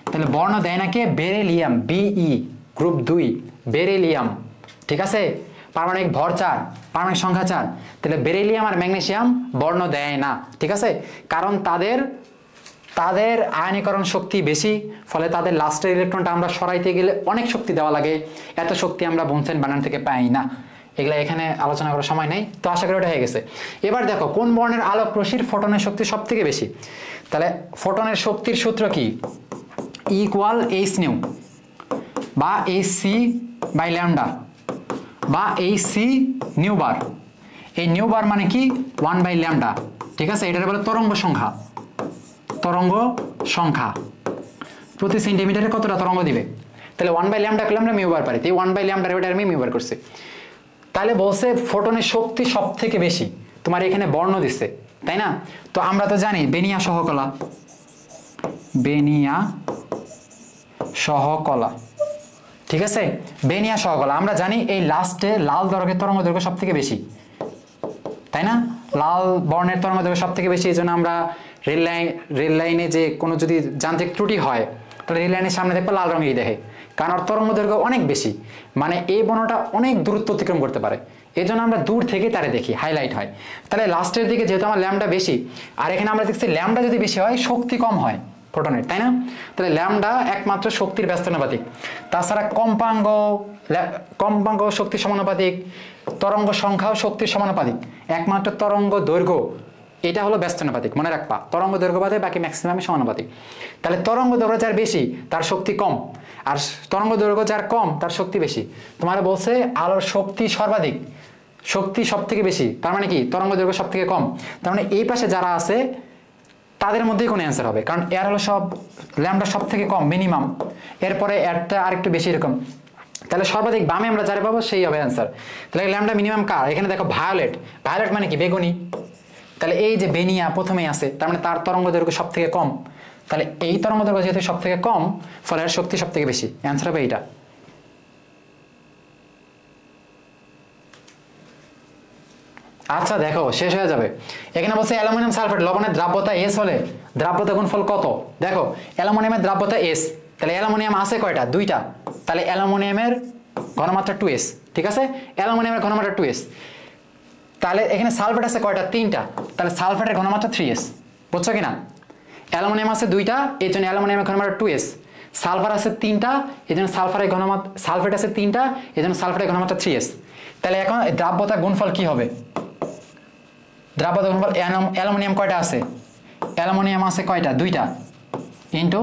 তাহলে বর্ণ দেয় না কে, বেরিলিয়াম, BE, গ্রুপ 2 বেরিলিয়াম, ঠিক আছে, পারমাণবিক ভর 4, পারমাণবিক সংখ্যা 4। তাহলে বেরিলিয়াম আর ম্যাগনেসিয়াম বর্ণ দেয় না, ঠিক আছে, কারণ তাদের আয়নীকরণ শক্তি বেশি, ফলে তাদের লাস্টের ইলেকট্রনটা আমরা সরাইতে গেলে অনেক শক্তি দেওয়া লাগে, এত শক্তি আমরা বুনসেন বানান থেকে পাই না। এগুলা এখানে আলোচনা করার সময় নেই, তো আশা করি ওটা হয়ে গেছে। এবার দেখো কোন বর্ণের আলোক রশ্মির ফোটনের শক্তি সব থেকে বেশি। তাহলে ফোটনের শক্তির সূত্র কি, ইকুয়াল এইচ নিউ বা HC বাই ল্যামডা বা HC নিউ বার। এই নিউ বার মানে কি 1 বাই ল্যামডা, ঠিক আছে, এটার বলে তরঙ্গ সংখ্যা, তরঙ্গ সংখ্যা প্রতি সেন্টিমিটারে কতটা তরঙ্গ দিবে। তাহলে 1 বাই ল্যামডা করলে আমরা মিউ বার পারি, এই 1 বাই ল্যামডার ওটা আমি মিউ বার করছি। তাহলে বলছে ফোটনের শক্তি সব থেকে বেশি, তোমার এখানে বর্ণ দিচ্ছে, তাই না। তো আমরা তো জানি বেনিয়া সহকলা, বেনিয়া সহকলা, ঠিক আছে, বেনিয়া সহকলা আমরা জানি এই লাস্টে লাল দৈর্ঘ্যের তরঙ্গ দৈর্ঘ্য সব থেকে বেশি, তাই না, লাল বর্ণের তরঙ্গ দৈর্ঘ্য সব থেকে বেশি। এই জন্য আমরা রেল লাইনে যে কোনো যদি যান্ত্রিক ত্রুটি হয়, তাহলে রেল লাইনের সামনে দেখবো লাল রঙেরই দেখে, কারণ ওর তরঙ্গ দৈর্ঘ্য অনেক বেশি, মানে এই বর্ণটা অনেক দূরত্ব অতিক্রম করতে পারে, এই জন্য আমরা দূর থেকে তারে দেখি, হাইলাইট হয়। তাহলে লাস্টের দিকে যেহেতু আমার ল্যামডা বেশি, আর এখানে আমরা দেখছি ল্যামডা যদি বেশি হয় শক্তি কম হয় ফোটনের, তাই না। তাহলে ল্যামডা একমাত্র শক্তির ব্যস্তানুপাতিক, তাছাড়া কম্পাঙ্ক শক্তির সমানুপাতিক, তরঙ্গ সংখ্যাও শক্তির সমানুপাতিক, একমাত্র তরঙ্গ দৈর্ঘ্য এটা হলো ব্যস্তানুপাতিক, মনে রাখবা, তরঙ্গ দৈর্ঘ্য বাদে বাকি ম্যাক্সিমামই সমানুপাতিক। তাহলে তরঙ্গ দৈর্ঘ্য যার বেশি তার শক্তি কম, আর তরঙ্গ দৈর্ঘ্য যার কম তার শক্তি বেশি। তোমার বলছে আলোর শক্তি সর্বাধিক, শক্তি সব থেকে বেশি, তার মানে কি তরঙ্গ দৈর্ঘ্য সব থেকে কম, তার মানে এই পাশে যারা আছে তাদের মধ্যেই কোনো অ্যান্সার হবে, কারণ এর হলো সব ল্যামডা সব থেকে কম মিনিমাম, এরপরে এরটা আরেকটু বেশি এরকম। তাহলে সর্বাধিক বামে আমরা যারা পাবো সেই হবে অ্যান্সার। তাহলে ল্যামডা মিনিমাম কার, এখানে দেখো ভায়োলেট, ভায়োলেট মানে কি বেগুনি, তাহলে এই যে বেনিয়া প্রথমেই আছে, তার মানে তার তরঙ্গ দৈর্ঘ্য সব থেকে কম, তাহলে এই তরঙ্গ দৈর্ঘ্য যেহেতু সব থেকে কম, ফলে এর শক্তি সব থেকে বেশি, অ্যান্সার হবে এইটা। আচ্ছা দেখো শেষ হয়ে যাবে। এখানে বলছে অ্যালুমিনিয়াম সালফেট লবণের দ্রাব্যতা এস হলে দ্রাব্যতা গুণফল কত। দেখো অ্যালুমিনিয়ামের দ্রাব্যতা এস, তাহলে অ্যালুমিনিয়াম আছে কয়টা, দুইটা, তাহলে অ্যালুমিনিয়ামের ঘনমাত্রা 2s, ঠিক আছে, অ্যালুমিনিয়ামের ঘনমাত্রা 2s। তাহলে এখানে সালফেট আছে কয়টা, তিনটা, তাহলে সালফেটের ঘনমাত্রা 3s, বুঝছো কিনা। অ্যালুমিনিয়াম আছে দুইটা, এই জন্য অ্যালুমিনিয়ামের ঘনমাত্রা 2s। সালফার আছে তিনটা, এই জন্য সালফারের ঘনমাত্রা, সালফেট আছে তিনটা, এই জন্য সালফেটের ঘনমাত্রা 3s। তাহলে এখন দ্রাব্যতা গুণফল কি হবে, দ্রাব্যতা গুণফল অ্যালুমিনিয়াম কয়টা আছে, অ্যালুমিনিয়াম আছে কয়টা, দুইটা, ইন্টু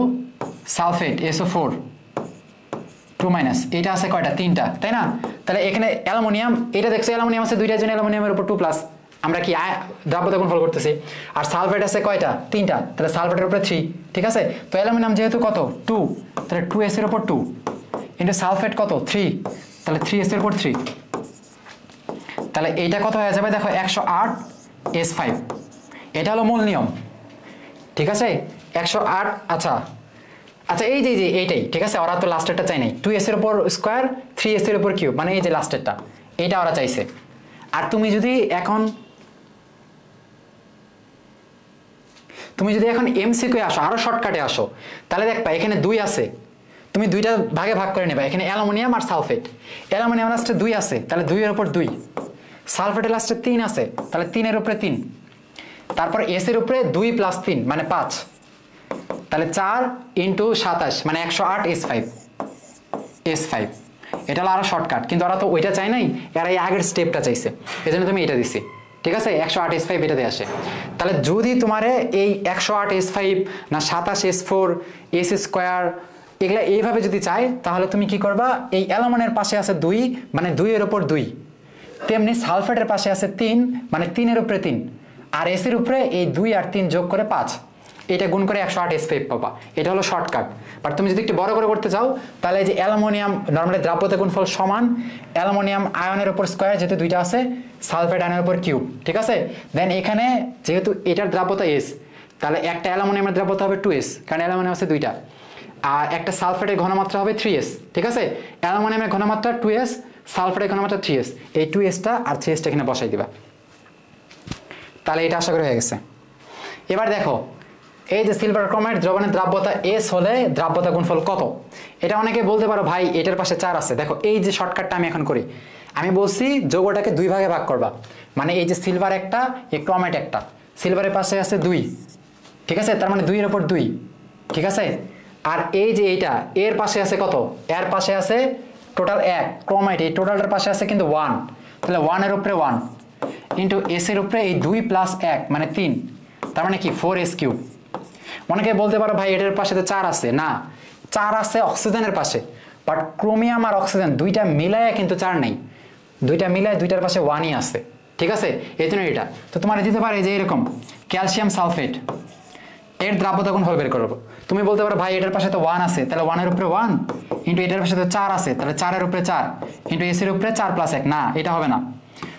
সালফেট SO4 2 মাইনাস, এটা আছে কয়টা, তিনটা, তাই না। তাহলে এখানে অ্যালুমিনিয়াম, এটা দেখছো অ্যালুমিনিয়াম আছে দুইটার জন্য অ্যালুমিনিয়ামের উপর 2 প্লাস, আমরা কি দ্রাব্যতা গুণফল করতেছি। আর সালফেট আছে কয়টা, তিনটা, তাহলে সালফেটের উপরে 3, ঠিক আছে। তো অ্যালুমিনিয়াম যেহেতু কত 2, তাহলে 2s এর উপর 2 ইন্টু সালফেট কত 3, তাহলে 3s এর উপর 3, তাহলে এইটা কত হয়ে যাবে দেখো 108s5। এটা হলো মূল নিয়ম, ঠিক আছে 108। আচ্ছা আচ্ছা এই যে এইটাই ঠিক আছে, ওরা তো লাস্টেরটা চাই নাই, 2s এর উপর স্কোয়ার 3s এর উপর কিউব, মানে এই যে লাস্টেরটা এইটা ওরা চাইছে। আর তুমি যদি এখন এমসিকিউ আসো, আরো শর্টকাটে আসো, তাহলে দেখবা এখানে 2 আছে, তুমি দুইটা ভাগে ভাগ করে নেবা। এখানে অ্যালুমিনিয়াম আর সালফেট, অ্যালুমিনিয়াম লাস্টে 2 আছে, তাহলে 2 এর উপর 2, সালফেটের লাস্টে 3 আছে, তাহলে 3 এর উপরে 3, তারপর এস এর উপরে 2 প্লাস 3 মানে 5, তাহলে 4 ইন্টু 27 মানে 108s5। এটা হলো আরো শর্টকাট, কিন্তু ওরা তো ওইটা চাই নাই, এরা এই আগের স্টেপটা চাইছে, এই জন্য তুমি এটা দিছি, ঠিক আছে 108s5 এটা দিয়ে আসে। তাহলে যদি তোমারে এই 108s5 না 27s4 s স্কোয়ার এগুলা এইভাবে যদি চাই, তাহলে তুমি কি করবা, এই অ্যালুমিনিয়ামের পাশে আছে 2 মানে 2 এর উপর 2, তেমনি সালফেটের পাশে আছে 3 মানে 3 এর উপরে 3, আর এস এর উপরে এই 2 আর 3 যোগ করে 5, এটা গুণ করে 108s5 পাবা। এটা হলো শর্টকাট। বাট তুমি যদি একটু বড় করে করতে চাও, তাহলে এই যে অ্যালুমিনিয়াম নরমালি দ্রাব্যতা গুণফল সমান অ্যালুমিনিয়াম আয়নের উপর স্কয়ার, যেহেতু দুইটা আছে, সালফেট আয়নের উপর কিউব, ঠিক আছে। দেন এখানে যেহেতু এটার দ্রাব্যতা s, তাহলে একটা অ্যালুমিনিয়ামের দ্রাব্যতা হবে 2s, কারণ অ্যালুমিনিয়াম আছে দুইটা, আর একটা সালফেটের ঘনমাত্রা হবে 3s, ঠিক আছে। অ্যালুমিনিয়ামের ঘনমাত্রা 2s, সালফেটের ঘনমাত্রা 3s, এই 2sটা আর 3sটা এখানে বসাই দিবা। তাহলে এটা আশা করি হয়ে গেছে। এবার দেখো এই যে সিলভার ক্রোমাইট দ্রবণের দ্রাব্যতা s হলে দ্রাব্যতা গুণফল কত। এটা অনেকে বলতে পারো ভাই এটার পাশে 4 আছে, দেখো এই যে শর্টকাটটা আমি এখন করি, আমি বলছি যৌগটাকে 2 ভাগে ভাগ করবা, মানে এই যে সিলভার একটা, এই ক্রোমাইট একটা, সিলভারের পাশে আছে 2, ঠিক আছে, তার মানে 2 এর উপর 2, ঠিক আছে। আর এই যে এইটা এর পাশে আছে কত, এর পাশে আছে টোটাল 1, ক্রোমাইট এই টোটালটার পাশে আছে কিন্তু 1, তাহলে 1 এর উপরে 1 ইন্টু এস এর উপরে এই 2 প্লাস 1 মানে 3, তার মানে কি 4s কিউব। অনেকে বলতে পারো ভাই এটার পাশে তো 4 আছে, না 4 আছে অক্সিজেনের পাশে, বাট ক্রোমিয়াম আর অক্সিজেন দুইটা মিলায় কিন্তু 4 নেই, দুইটা মিলায় দুইটার পাশে 1ই আছে, ঠিক আছে। এই জন্য এটা তো তোমার দিতে পারে যে এরকম ক্যালসিয়াম সালফেট এর দ্রাব্যতা গুণফল বের করবো। তুমি বলতে পারো ভাই এটার পাশে তো 1 আছে, তাহলে 1 এর উপরে 1 ইন্টু এটার পাশে তো 4 আছে, তাহলে 4 এর উপরে 4 ইন্টু এস এর উপরে 4 প্লাস 1, না এটা হবে না।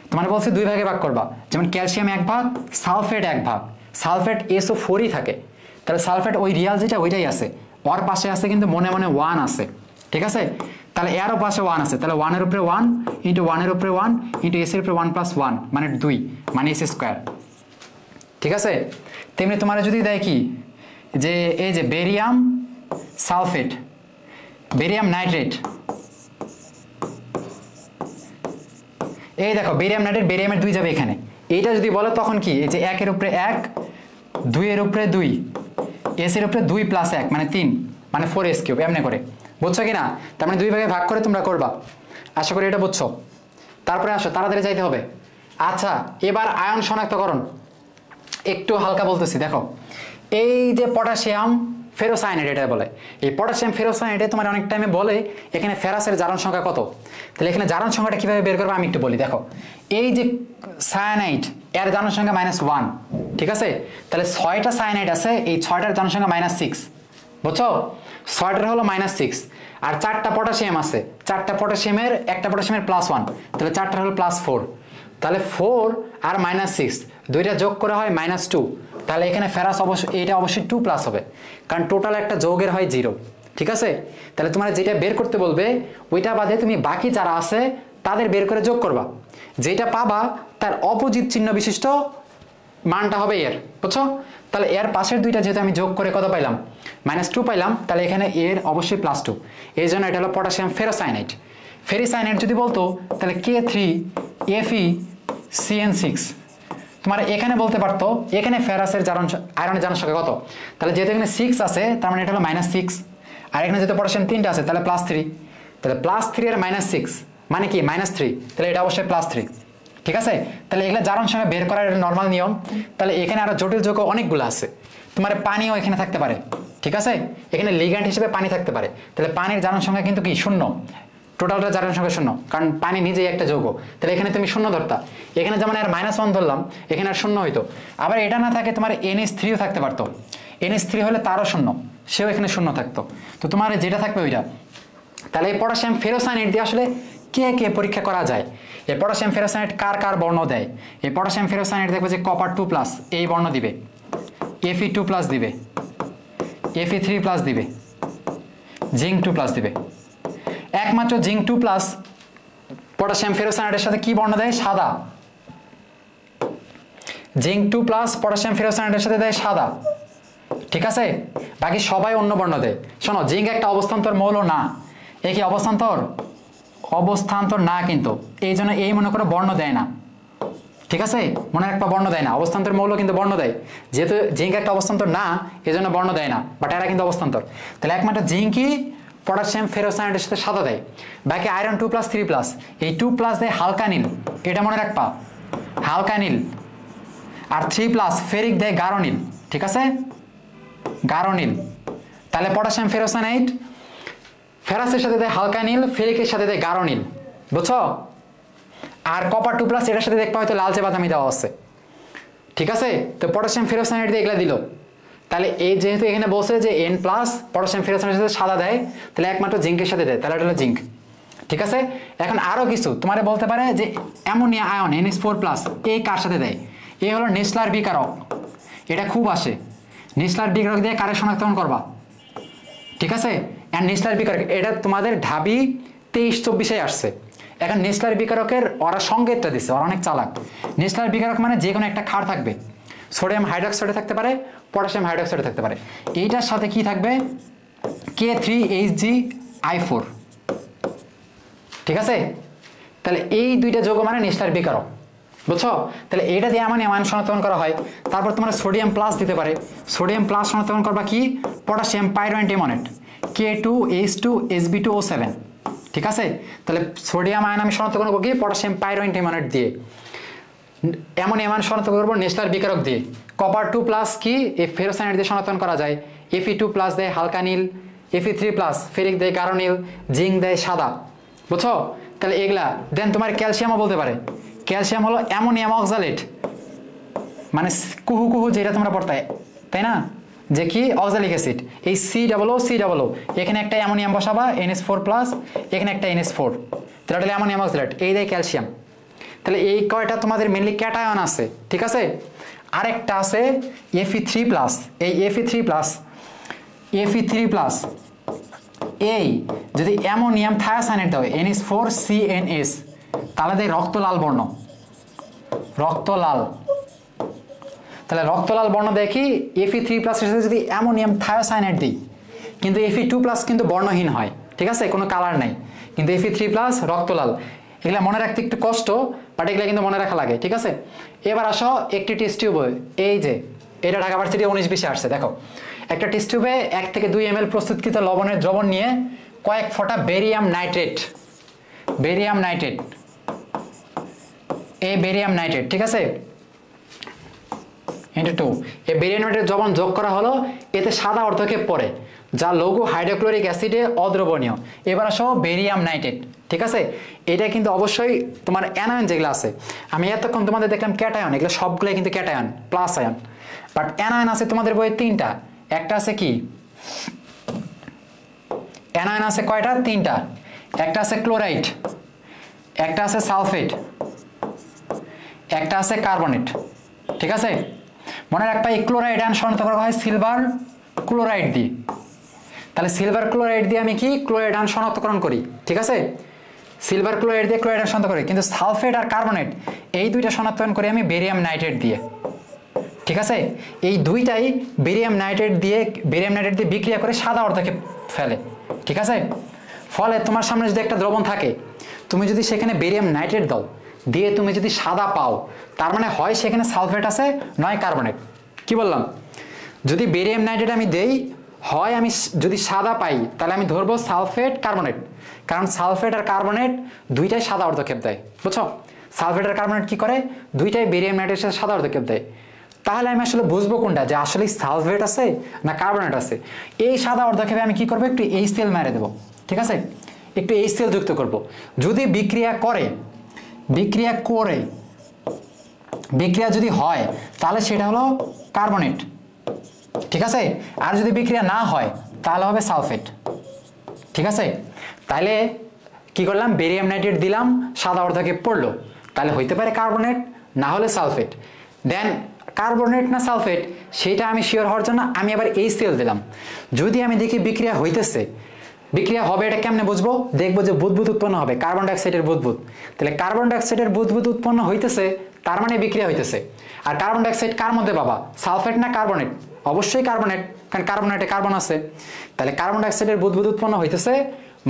তোমার বলছে 2 ভাগে ভাগ করবা, যেমন ক্যালসিয়াম 1 ভাগ, সালফেট 1 ভাগ, সালফেট SO4ই থাকে, তাহলে সালফেট ওই রিয়াল যেটা ওইটাই আছে, ওর পাশে আছে কিন্তু মনে মনে 1 আছে, ঠিক আছে। তাহলে এরও পাশে 1 আছে, তাহলে 1 এর উপরে 1 ইন্টু 1 এর উপরে 1 ইন্টু এস এর উপরে 1 প্লাস 1 মানে 2 মানে s স্কোয়ার, ঠিক আছে। তেমনি তোমার যদি দেয় কি যে এই যে বেরিয়াম সালফেট, বেরিয়াম নাইট্রেট, এই দেখো বেরিয়াম নাইট্রেট, বেরিয়ামের 2 যাবে এখানে, এইটা যদি বলো তখন কি এই যে 1 এর উপরে 1, 2 এর উপরে 2, এস এর উপরে 2 প্লাস 1 মানে 3 মানে 4s কিউব, এমনি করে, বুঝছো কিনা। তার মানে 2 ভাগে ভাগ করে তোমরা করবা, আশা করি এটা বুঝছো। তারপরে আসো, তাড়াতাড়ি যাইতে হবে। আচ্ছা এবার আয়ন শনাক্তকরণ একটু হালকা বলতেছি, দেখো এই যে পটাশিয়াম ফেরোসায়ানাইড এটা বলে, এই পটাশিয়াম ফেরোসায়ানাইডে তোমার অনেক টাইমে বলে এখানে ফেরাসের জারণ সংখ্যা কত, তাহলে এখানে জারণ সংখ্যাটা কিভাবে বের করবে আমি একটু বলি। দেখো এই যে সায়ানাইড এর জারণ সংখ্যা -1, ঠিক আছে, তাহলে 6টা সায়ানাইড আছে, এই 6টার জারণ সংখ্যা -6, বুঝছো, 6টার হলো -6, আর 4টা পটাশিয়াম আছে, 4টা পটাশিয়ামের একটা পটাশিয়ামের +1, তাহলে 4টার হলো +4, তাহলে 4 আর -6 দুইটা যোগ করে হয় -2, তাহলে এখানে ফেরাস অবশ্যই এটা অবশ্যই 2 প্লাস হবে, কারণ টোটাল একটা যোগের হয় 0, ঠিক আছে। তাহলে তোমার যেটা বের করতে বলবে ওইটা বাদে তুমি বাকি যারা আছে তাদের বের করে যোগ করবা। যেটা পাবা তার অপোজিট চিহ্ন বিশিষ্ট মানটা হবে এর, বুঝছো? তাহলে এর পাশের দুইটা যেহেতু আমি যোগ করে কত পাইলাম, -2 পাইলাম, তাহলে এখানে এর অবশ্যই +2, এই জন্য এটা হলো পটাশিয়াম ফেরোসায়ানাইড। ফেরিসায়ানাইড যদি বলতো তাহলে K3FeCN6, তোমার এখানে বলতে পারতো এখানে ফেরাসের আয়রনের জারণ সংখ্যা কত, তাহলে যেহেতু এখানে 6 আছে তার মানে এটা হলো -6, আর এখানে যেহেতু পটাশিয়াম 3টা আছে তাহলে +3, তাহলে +3 আর -6 মানে কি -3, তাহলে এটা অবশ্যই +3, ঠিক আছে? তাহলে এগুলো জারণ সংখ্যা বের করার নর্মাল নিয়ম। তাহলে এখানে আরো জটিল যৌগ অনেকগুলো আছে, তোমার পানিও এখানে থাকতে পারে, ঠিক আছে? এখানে লিগ্যান্ড হিসেবে পানি থাকতে পারে, তাহলে পানির জারণ সংখ্যা কিন্তু কি 0, টোটালটা জারণ সংখ্যা 0, কারণ পানি নিজেই একটা যৌগ, তাহলে এখানে তুমি 0 ধরতা, এখানে যেমন আর -1 ধরলাম, এখানে আর 0 হইতো। আবার এটা না থাকে তোমার NH3ও থাকতে পারতো, NH3 হলে তারও 0, সেও এখানে 0 থাকতো, তো তোমার যেটা থাকবে ওইটা। তাহলে এই পটাশিয়াম ফেরোসায়ানাইড দিয়ে আসলে কে কে পরীক্ষা করা যায়? এই পটাশিয়াম ফেরোসায়ানাইড কার কার বর্ণ দেয়? এই পটাশিয়াম ফেরোসায়ানাইড দেখবে যে কপার 2+, এই বর্ণ দিবে, Fe2+ দিবে, Fe3+ দিবে, জিঙ্ক 2+ দিবে। একমাত্র জিঙ্ক 2+ পটাশিয়াম ফেরোসায়ানাইডের সাথে কি বর্ণ দেয়? সাদা। জিঙ্ক 2+ পটাশিয়াম ফেরোসায়ানাইডের সাথে দেয় সাদা, ঠিক আছে? বাকি সবাই অন্য বর্ণ দেয়। শোনো, জিঙ্ক একটা অবস্থান্তর মৌল না, এ কি অবস্থান্তর? অবস্থান্তর না, কিন্তু এই জন্য এই মনে করো বর্ণ দেয় না, ঠিক আছে? মনে একটা বর্ণ দেয় না, অবস্থান্তর মৌল কিন্তু বর্ণ দেয়, যেহেতু জিঙ্ক একটা অবস্থান্তর না এই জন্য বর্ণ দেয় না, বাট এরা কিন্তু অবস্থান্তর। তাহলে একমাত্র জিঙ্কই পটাশিয়াম ফেরোসায়ানাইডের সাথে সাদা দেয়, বাকি আয়রন 2+, 3+, এই 2+ দেয় হালকা নীল, এটা মনে রাখবা, হালকা নীল। আর 3+ ফেরিক দেয় গাঢ় নীল, ঠিক আছে? গাঢ় নীল। তাহলে পটাশিয়াম ফেরোসায়ানাইড ফেরাসের সাথে দেয় হালকা নীল, ফেরিকের সাথে দেয় গাঢ় নীল, বুঝছো? আর কপার 2+ এটার সাথে দেখতে হয়তো লালচে বাদামি দেওয়া আছে, ঠিক আছে? তো পটাশিয়াম ফেরোসায়ানাইড দিয়ে এগুলা দিল। তাহলে এই যেহেতু এখানে বলছে যে N+ পটাশিয়াম ফেরোসায়ানাইডের সাথে সাদা দেয়, তাহলে একমাত্র জিঙ্কের সাথে দেয়, তাহলে এটা হলো জিঙ্ক, ঠিক আছে? এখন আরো কিছু তোমারে বলতে পারে যে অ্যামোনিয়া আয়ন NH4+, এই কার সাথে দেয়? এই হলো নেসলার বিকারক, এটা খুব আসে। নেসলার বিকারক দিয়ে কারে শনাক্তকরণ করবা, ঠিক আছে? এন্ড নেসলার বিকারক এটা তোমাদের ঢাবি 23-24 আসছে। এখন নেসলার বিকারকের ওরা সংকেতটা দিচ্ছে, ওরা অনেক চালাক। নেসলার বিকারক মানে যে কোনো একটা ক্ষার থাকবে, সোডিয়াম হাইড্রোক্সাইডে থাকতে পারে, পটাশিয়াম হাইড্রোক্সাইডে থাকতে পারে, এইটার সাথে কি থাকবে? K3HgI4, ঠিক আছে? তাহলে এই দুইটা যৌগ মানে নেসলার বিকারক, বুঝছো? তাহলে এইটা দিয়ে অ্যামোনিয়াম আয়ন শনাক্তকরণ করা হয়। তারপর তোমরা সোডিয়াম প্লাস দিতে পারে, সোডিয়াম প্লাস শনাক্তকরণ করবা কি? পটাশিয়াম পাইরোঅ্যান্টিমনেট K2H2SB2O7, ঠিক আছে? তাহলে সোডিয়াম আয়ন আমি শনাক্তকরণ করবো কি? পটাশিয়াম পাইরোঅ্যান্টিমনেট দিয়ে। অ্যামোনিয়াম আয়ন শনাক্ত করবো নেসলার বিকারক দিয়ে। কপার 2+ কি? এই ফেরোসায়ানাইড দিয়ে শনাক্তকরণ করা যায়। Fe2+ দেয় হালকা নীল, Fe3+ ফেরিক দেয় গাঢ় নীল, জিঙ্ক দেয় সাদা, বুঝছো? তাহলে এগুলা দেন তোমার ক্যালসিয়ামও বলতে পারে। ক্যালসিয়াম হলো অ্যামোনিয়াম অক্সালেট, মানে কুহু কুহু যেটা তোমরা পড়তে, তাই না? যে কি? Oxalic acid. এই COO এখানে একটা অ্যামোনিয়াম বসাবা NH4+, এখানে একটা NH4, তাহলে এটা অ্যামোনিয়াম অক্সালেট, এই দেয় ক্যালসিয়াম। তাহলে এই কয়টা তোমাদের মেনলি ক্যাটায়ন আছে, ঠিক আছে? আরেকটা আছে Fe3+, এই Fe3+ এই যদি অ্যামোনিয়াম থায়োসায়ানেট দাও NH4CNS, তাহলে দেয় রক্তলাল বর্ণ, রক্তলাল। তাহলে রক্তলাল বর্ণ দেখি Fe3+ এর সাথে যদি অ্যামোনিয়াম থায়োসায়ানেট দিই, কিন্তু Fe2+ কিন্তু বর্ণহীন হয়, ঠিক আছে? কোনো কালার নাই, কিন্তু Fe3+ রক্তলাল। এগুলা মনে রাখতে একটু কষ্ট, বাট এগুলা কিন্তু মনে রাখা লাগে, ঠিক আছে? এবার আসো একটি টেস্ট টিউব, এই যে এটা ঢাকা ভার্সিটি 19-20 আসছে, দেখো একটা টেস্ট টিউবে 1 থেকে 2 ml প্রস্তুতকৃত লবণের দ্রবণ নিয়ে কয়েক ফোঁটা বেরিয়াম নাইট্রেট, এই বেরিয়াম নাইট্রেট, ঠিক আছে? × 2 এই বেরিয়াম নাইট্রেট দ্রবণ যোগ করা হলো, এতে সাদা অর্ধক্ষেপ পড়ে যা লঘু হাইড্রোক্লোরিক অ্যাসিডে অদ্রবণীয়। এবার আসো বেরিয়াম নাইট্রেট, ঠিক আছে? এটা কিন্তু অবশ্যই তোমার অ্যানায়ন যেগুলো আছে, আমি এতক্ষণ তোমাদের দেখলাম ক্যাটায়ন, এগুলো সবগুলোই কিন্তু cation plus ion, but anion আছে তোমাদের বইয়ে 3টা। একটা আছে কি? অ্যানায়ন আছে কয়টা? 3টা। একটা আছে ক্লোরাইড, একটা আছে সালফেট, একটা আছে কার্বনেট, ঠিক আছে? মনে রাখবা এই ক্লোরাইড আয়ন শনাক্ত করা হয় সিলভার ক্লোরাইড দিয়ে। তাহলে সিলভার ক্লোরাইড দিয়ে আমি কি ক্লোরাইড আয়ন শনাক্তকরণ করি, ঠিক আছে? সিলভার ক্লোরাইড দিয়ে ক্লোরাইড শনাক্ত করি, কিন্তু সালফেট আর কার্বনেট এই দুইটা শনাক্তকরণ করি আমি বেরিয়াম নাইট্রেট দিয়ে। ঠিক আছে, এই দুইটাই বেরিয়াম নাইট্রেট দিয়ে বিক্রিয়া করে সাদা অর্ধকে ফেলে। ঠিক আছে, ফলে তোমার সামনে যদি একটা দ্রবণ থাকে, তুমি যদি সেখানে বেরিয়াম নাইট্রেট দাও, দিয়ে তুমি যদি সাদা পাও, তার মানে হয় সেখানে সালফেট আছে, নয় কার্বনেট। কি বললাম? যদি বেরিয়াম নাইট্রেট আমি দেই, হয় আমি যদি সাদা পাই তাহলে আমি ধরবো সালফেট কার্বনেট, কারণ সালফেট আর কার্বনেট দুইটাই সাদা অর্ধক্ষেপ দেয়। বুঝছো? সালফেট আর কার্বনেট কি করে? দুইটাই বেরিয়াম নাইট্রেটের সাথে সাদা অর্ধক্ষেপ দেয়। তাহলে আমি আসলে বুঝবো কোনটা, যে আসলে সালফেট আছে না কার্বনেট আছে। এই সাদা অর্ধক্ষেপে আমি কি করবো, একটু HCl মেরে দেবো। ঠিক আছে, একটু HCl যুক্ত করব। যদি বিক্রিয়া যদি হয় তাহলে সেটা হলো কার্বনেট। ঠিক আছে, আর যদি বিক্রিয়া না হয় তাহলে হবে সালফেট। ঠিক আছে, তাহলে কি করলাম, বেরিয়াম নাইট্রেট দিলাম, সাদা অর্ধক্ষেপ পড়লো, তাহলে হইতে পারে কার্বনেট, না হলে সালফেট। দেন কার্বনেট না সালফেট সেটা আমি শিওর হওয়ার জন্য আমি আবার HCl দিলাম। যদি আমি দেখি বিক্রিয়া হইতেছে, বিক্রিয়া হবে, এটা কেমনে বুঝবো? দেখবো যে বুদবুদ উৎপন্ন হবে, কার্বন ডাইঅক্সাইডের বুদবুদ। তাহলে কার্বন ডাইঅক্সাইডের বুদবুদ উৎপন্ন হইতেছে, তার মানে বিক্রিয়া হইতেছে। আর কার্বন ডাইঅক্সাইড কার মধ্যে পাবা, কার্বনেট না কার্বনেট? অবশ্যই কার্বনেট, কারণ কার্বনেটে কার্বন আছে। তাহলে কার্বন ডাইঅক্সাইডের বুদবুদ উৎপন্ন হইতেছে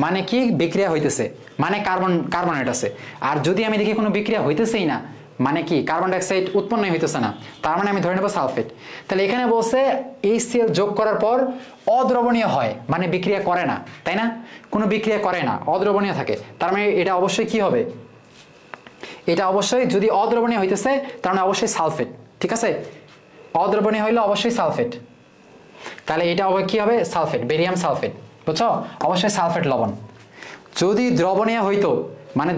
মানে কি, বিক্রিয়া হইতেছে, মানে কার্বনেট আছে। আর যদি আমি দেখি কোনো বিক্রিয়া হইতেছেই না, মানে কি কার্বন ডাইঅক্সাইড উৎপন্নই হইতেছে না, তার মানে আমি ধরে নেব সালফেট। তাহলে এখানে বলছে HCl যোগ করার পর অদ্রবণীয় হয়, মানে বিক্রিয়া করে না, তাই না? কোনো বিক্রিয়া করে না, অদ্রবণীয় থাকে, তার মানে এটা অবশ্যই কি হবে, এটা অবশ্যই যদি অদ্রবণীয় হইতেছে তার মানে অবশ্যই সালফেট। ঠিক আছে, অদ্রবণীয় হইলে অবশ্যই সালফেট। তাহলে এটা কি হবে, সালফেট, বেরিয়াম সালফেট। বুঝছো? অবশ্যই সালফেট লবণ। যদি দ্রবণীয় হইতো, মানে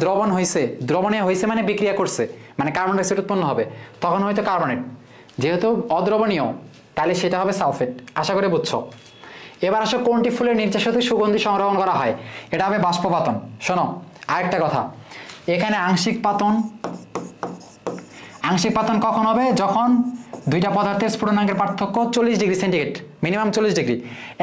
দ্রবণীয় হয়েছে মানে বিক্রিয়া করছে, মানে কার্বন ডাইঅক্সাইড উৎপন্ন হবে, তখন হয়তো কার্বনেট। যেহেতু অদ্রবণীয় তাহলে সেটা হবে সালফেট। আশা করি বুঝছো। এবার আসো, কোনটি ফুলের নির্যাস হতে সুগন্ধি সংরক্ষণ করা হয়? এটা হবে বাষ্পপাতন। শোনো আরেকটা কথা, এখানে আংশিক পাতন কখন হবে? যখন দুইটা পদার্থের স্ফুটনাঙ্কের পার্থক্য 40 ডিগ্রি সেন্টিগ্রেড, মিনিমাম 40 ডিগ্রি।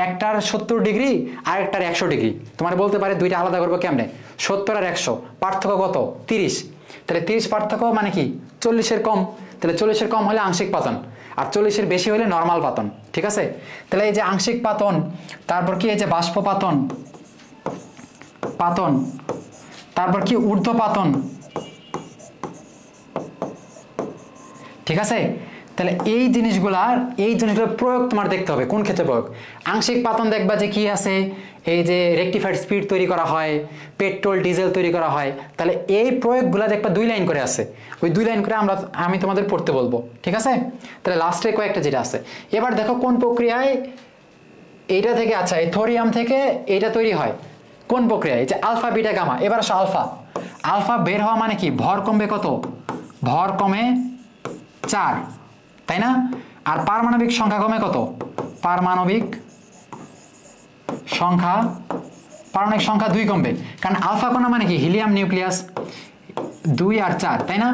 একটার 70 ডিগ্রি আর একটার 100 ডিগ্রি। তোমার বলতে পারে দুইটা আলাদা করবো কেমনে? 70 আর 100 পার্থক্য কত? 30। তাহলে 30 পার্থক্য মানে কি 40-এর কম। তাহলে 40-এর কম হলে আংশিক পাতন, আর 40-এর বেশি হলে নর্মাল পাতন। ঠিক আছে, তাহলে এই যে আংশিক পাতন, তারপর কি এই যে বাষ্প পাতন, তারপর কি ঊর্ধ্বপাতন। ঠিক আছে, তাহলে এই জিনিসগুলোর প্রয়োগ তোমার দেখতে হবে কোন ক্ষেত্রে প্রয়োগ। আংশিক পাতন দেখবা যে কি আছে, এই যে রেকটিফাইড স্পিড তৈরি করা হয়, পেট্রোল ডিজেল তৈরি করা হয়। তাহলে এই প্রয়োগগুলো দেখবা 2 লাইন করে আছে, ওই 2 লাইন করে আমি তোমাদের পড়তে বলবো। ঠিক আছে, তাহলে লাস্টে কয়েকটা যেটা আছে। এবার দেখো কোন প্রক্রিয়ায় এইটা থেকে, আচ্ছা এই থোরিয়াম থেকে এইটা তৈরি হয়, কোন প্রক্রিয়ায়? এই যে আলফা বিটা গামা। এবার আসো আলফা বের হওয়া মানে কি, ভর কমবে কত? ভর কমে 4, তাই না? আর পারমাণবিক সংখ্যা কমে কত? পারমাণবিক সংখ্যা 2 কমবে, কারণ আলফা কণা মানে কি, হিলিয়াম নিউক্লিয়াস 2 আর 4, তাই না?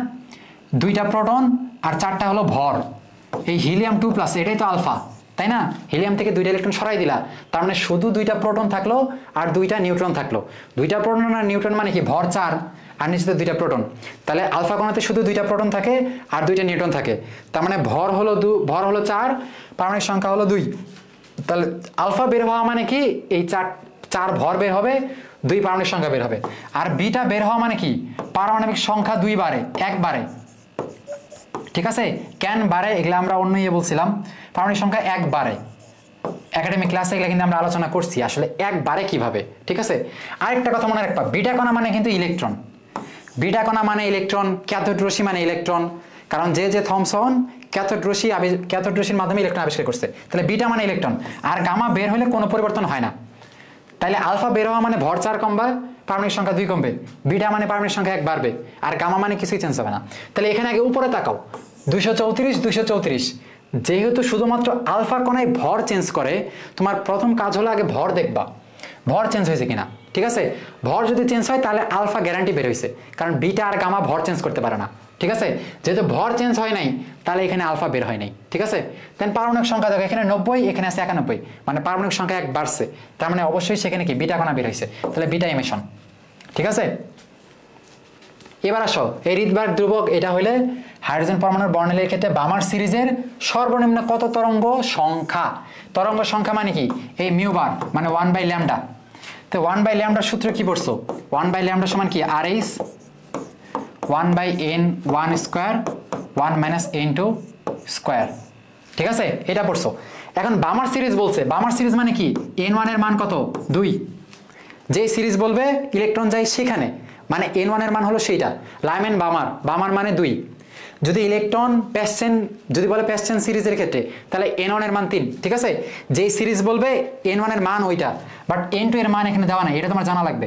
2টা প্রোটন আর 4টা হলো ভর। এই হিলিয়াম 2+, এটাই তো আলফা, তাই না? হিলিয়াম থেকে 2টা ইলেকট্রন সরাই দিলা, তার মানে শুধু 2টা প্রোটন থাকলো আর 2টা নিউট্রন থাকলো। 2টা প্রোটন আর নিউট্রন মানে কি, ভর 4 আর নিচে 2টা প্রোটন। তাহলে আলফা কণাতে শুধু 2টা প্রোটন থাকে আর 2টা নিউট্রন থাকে, তার মানে ভর হলো 4, পারমাণবিক সংখ্যা হলো 2। তাহলে আলফা বের হওয়া মানে কি, এই 4 ভর বের হবে, 2 পারমাণবিক সংখ্যা বের হবে। আর বিটা বের হওয়া মানে কি, পারমাণবিক সংখ্যা 2 বাড়ে, 1 বাড়ে। ঠিক আছে, কেন বাড়ে এগুলো আমরা অন্য বলছিলাম। পারমাণবিক সংখ্যা 1 বাড়ে, একাডেমিক ক্লাসে এগুলো কিন্তু আমরা আলোচনা করছি আসলে 1 বাড়ে কিভাবে। ঠিক আছে, আরেকটা কথা মনে রাখবা, বিটা কণা মানে কিন্তু ইলেকট্রন। বিটা কণা মানে ইলেকট্রন, ক্যাথোড রশ্মি মানে ইলেকট্রন, কারণ যে থমসন ক্যাথোড রশ্মির মাধ্যমে ইলেকট্রন আবিষ্কার করছে। তাহলে বিটা মানে ইলেকট্রন, আর গামা বের হলে কোনো পরিবর্তন হয় না। তাহলে আলফা বের হওয়া মানে ভর 4 কমবে, পারমাণবিক সংখ্যা 2 কমবে। বিটা মানে পারমাণবিক সংখ্যা 1 বাড়বে, আর গামা মানে কিছুই চেঞ্জ হবে না। তাহলে এখানে আগে উপরে তাকাও, 234, যেহেতু শুধুমাত্র আলফা কণায় ভর চেঞ্জ করে, তোমার প্রথম কাজ হলো আগে ভর দেখবা, ভর চেঞ্জ হয়েছে কিনা। ঠিক আছে, ভর যদি চেঞ্জ হয় তাহলে আলফা গ্যারান্টি বের হয়েছে, কারণ বিটা আর গামা ভর চেঞ্জ করতে পারে না। ঠিক আছে, যেহেতু ভর চেঞ্জ হয় নাই তাহলে এখানে আলফা বের হয় নাই। ঠিক আছে, দেন পারমাণবিক সংখ্যা দেখো, এখানে 90, এখানে আছে 91, মানে পারমাণবিক সংখ্যা 1 বাড়ছে, তার মানে অবশ্যই সেখানে কি বিটা কণা বের হয়েছে, তাহলে বিটা ইমিশন। ঠিক আছে, এবার আসো এই রিডবার্গ ধ্রুবক এটা হলে হাইড্রোজেন পরমাণুর বর্ণালীর ক্ষেত্রে বামার সিরিজের সর্বনিম্ন কত তরঙ্গ সংখ্যা। তরঙ্গ সংখ্যা মানে কি এই মিউ বার মানে 1/λ। তো 1/λ সূত্র কি পড়ছো 1/λ সমান কি RH 1/n1 square 1 - n2 square. ঠিক আছে এটা পড়ছো। এখন বামার সিরিজ বলছে বামার সিরিজ মানে কি n1 এর মান কত 2। যে সিরিজ বলবে ইলেকট্রন যায় সেখানে মানে n1 এর মান হলো সেইটা লাইম্যান বামার মানে 2। যদি ইলেকট্রন প্যাসচেন যদি বলে প্যাসচেন সিরিজের ক্ষেত্রে তাহলে n1 এর মান 3। ঠিক আছে যেই সিরিজ বলবে n1 এর মান ওইটা বাট n2 এর মান এখানে দেওয়া নাই এটা তোমার জানা লাগবে।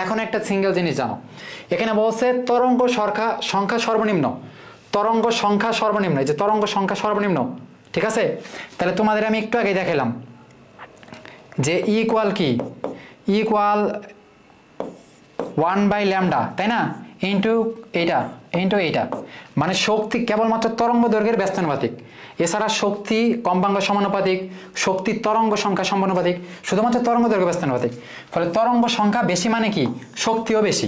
এখন একটা সিঙ্গেল জিনিস জানো এখানে বলছে তরঙ্গ সংখ্যা সর্বনিম্ন তরঙ্গ সংখ্যা সর্বনিম্ন এই যে তরঙ্গ সংখ্যা সর্বনিম্ন। ঠিক আছে তাহলে তোমাদের আমি একটু আগে দেখালাম যে ইকুয়াল কি ইকুয়াল 1/λ তাই না ইন্টু এইটা মানে শক্তি কেবলমাত্র তরঙ্গ দৈর্ঘ্যের ব্যস্তানুপাতিক এছাড়া শক্তি কম্পাঙ্ক সমানুপাতিক শক্তি তরঙ্গ সংখ্যা সমানুপাতিক শুধুমাত্র তরঙ্গ দৈর্ঘ্য ব্যস্তানুপাতিক। ফলে তরঙ্গ সংখ্যা বেশি মানে কি শক্তিও বেশি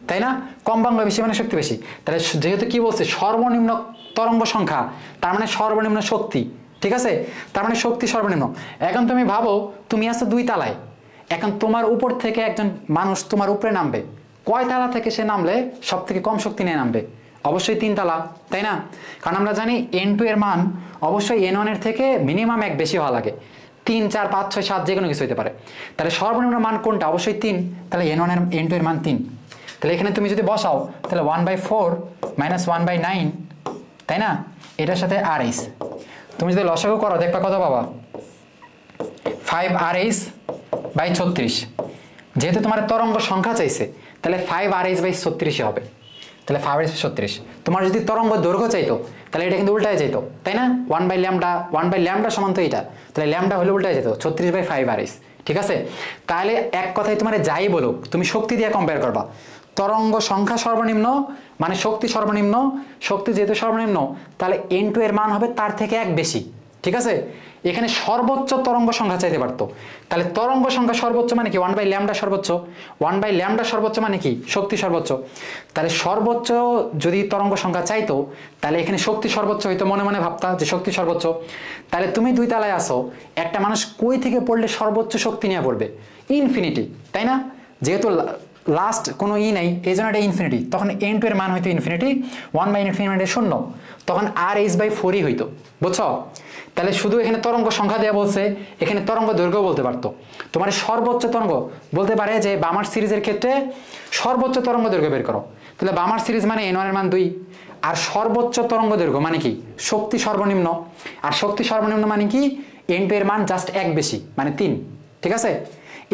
তাই না কম্পাঙ্ক বেশি মানে শক্তি বেশি। তাহলে যেহেতু কি বলছে সর্বনিম্ন তরঙ্গ সংখ্যা তার মানে সর্বনিম্ন শক্তি। ঠিক আছে তার মানে শক্তি সর্বনিম্ন। এখন তুমি ভাবো তুমি আছো 2 তলায় এখন তোমার উপর থেকে একজন মানুষ তোমার উপরে নামবে কয় তালা থেকে সে নামলে সব থেকে কম শক্তি নিয়ে নামবে অবশ্যই 3 তালা তাই না কারণ আমরা জানি n2 এর মান অবশ্যই n1 এর থেকে মিনিমাম 1 বেশি হওয়া লাগে 3 4 5 6 7 যে কোনো কিছু হতে পারে। তাহলে সর্বনিম্ন মান কোনটা অবশ্যই 3 তাহলে n2 এর মান 3। তাহলে এখানে তুমি যদি বসাও তাহলে 1/4 - 1/9 তাই না এটার সাথে RH তুমি যদি লসাগু করো দেখবা কত পাবা 5RH/36। যেহেতু তোমার তরঙ্গ সংখ্যা চাইছে তাহলে 5RH/36 হবে তাহলে 5RH/36। তোমার যদি তরঙ্গ দৈর্ঘ্য চাইতো তাহলে এটা কিন্তু উল্টায় যেত তাই না 1/λ সমান তো এটা তাহলে ল্যামডা হলে উল্টায় যেত 36/5RH। ঠিক আছে তাহলে এক কথায় তোমার যাই বলো তুমি শক্তি দিয়ে কম্পেয়ার করবা তরঙ্গ সংখ্যা সর্বনিম্ন মানে শক্তি সর্বনিম্ন শক্তি যেহেতু সর্বনিম্ন তাহলে n2 এর মান হবে তার থেকে 1 বেশি। ঠিক আছে এখানে সর্বোচ্চ তরঙ্গ সংখ্যা চাইতে পারতো তাহলে তরঙ্গ সংখ্যা সর্বোচ্চ মানে কি 1/λ সর্বোচ্চ 1/λ সর্বোচ্চ মানে কি শক্তি সর্বোচ্চ। তাহলে সর্বোচ্চ যদি তরঙ্গ সংখ্যা চাইতো তাহলে এখানে শক্তি সর্বোচ্চ হইতো মনে মনে ভাবতা যে শক্তি সর্বোচ্চ। তাহলে তুমি 2 তলায় আসো একটা মানুষ কই থেকে পড়লে সর্বোচ্চ শক্তি নিয়ে পড়বে ইনফিনিটি তাই না যেহেতু লাস্ট কোনো নেই এই জন্য এটা ইনফিনিটি তখন n2 এর মান হইতো ইনফিনিটি 1/∞ 0 তখন RH/4 হইতো বুঝছো। তাহলে শুধু এখানে তরঙ্গ সংখ্যা দেওয়া বলছে এখানে তরঙ্গ দৈর্ঘ্য বলতে পারতো তোমার সর্বোচ্চ তরঙ্গ বলতে পারে যে বামার সিরিজের ক্ষেত্রে সর্বোচ্চ তরঙ্গ দৈর্ঘ্য বের করো তাহলে বামার সিরিজ মানে n1 এর মান 2 আর সর্বোচ্চ তরঙ্গ দৈর্ঘ্য মানে কি শক্তি সর্বনিম্ন আর শক্তি সর্বনিম্ন মানে কি n2 এর মান জাস্ট 1 বেশি মানে 3। ঠিক আছে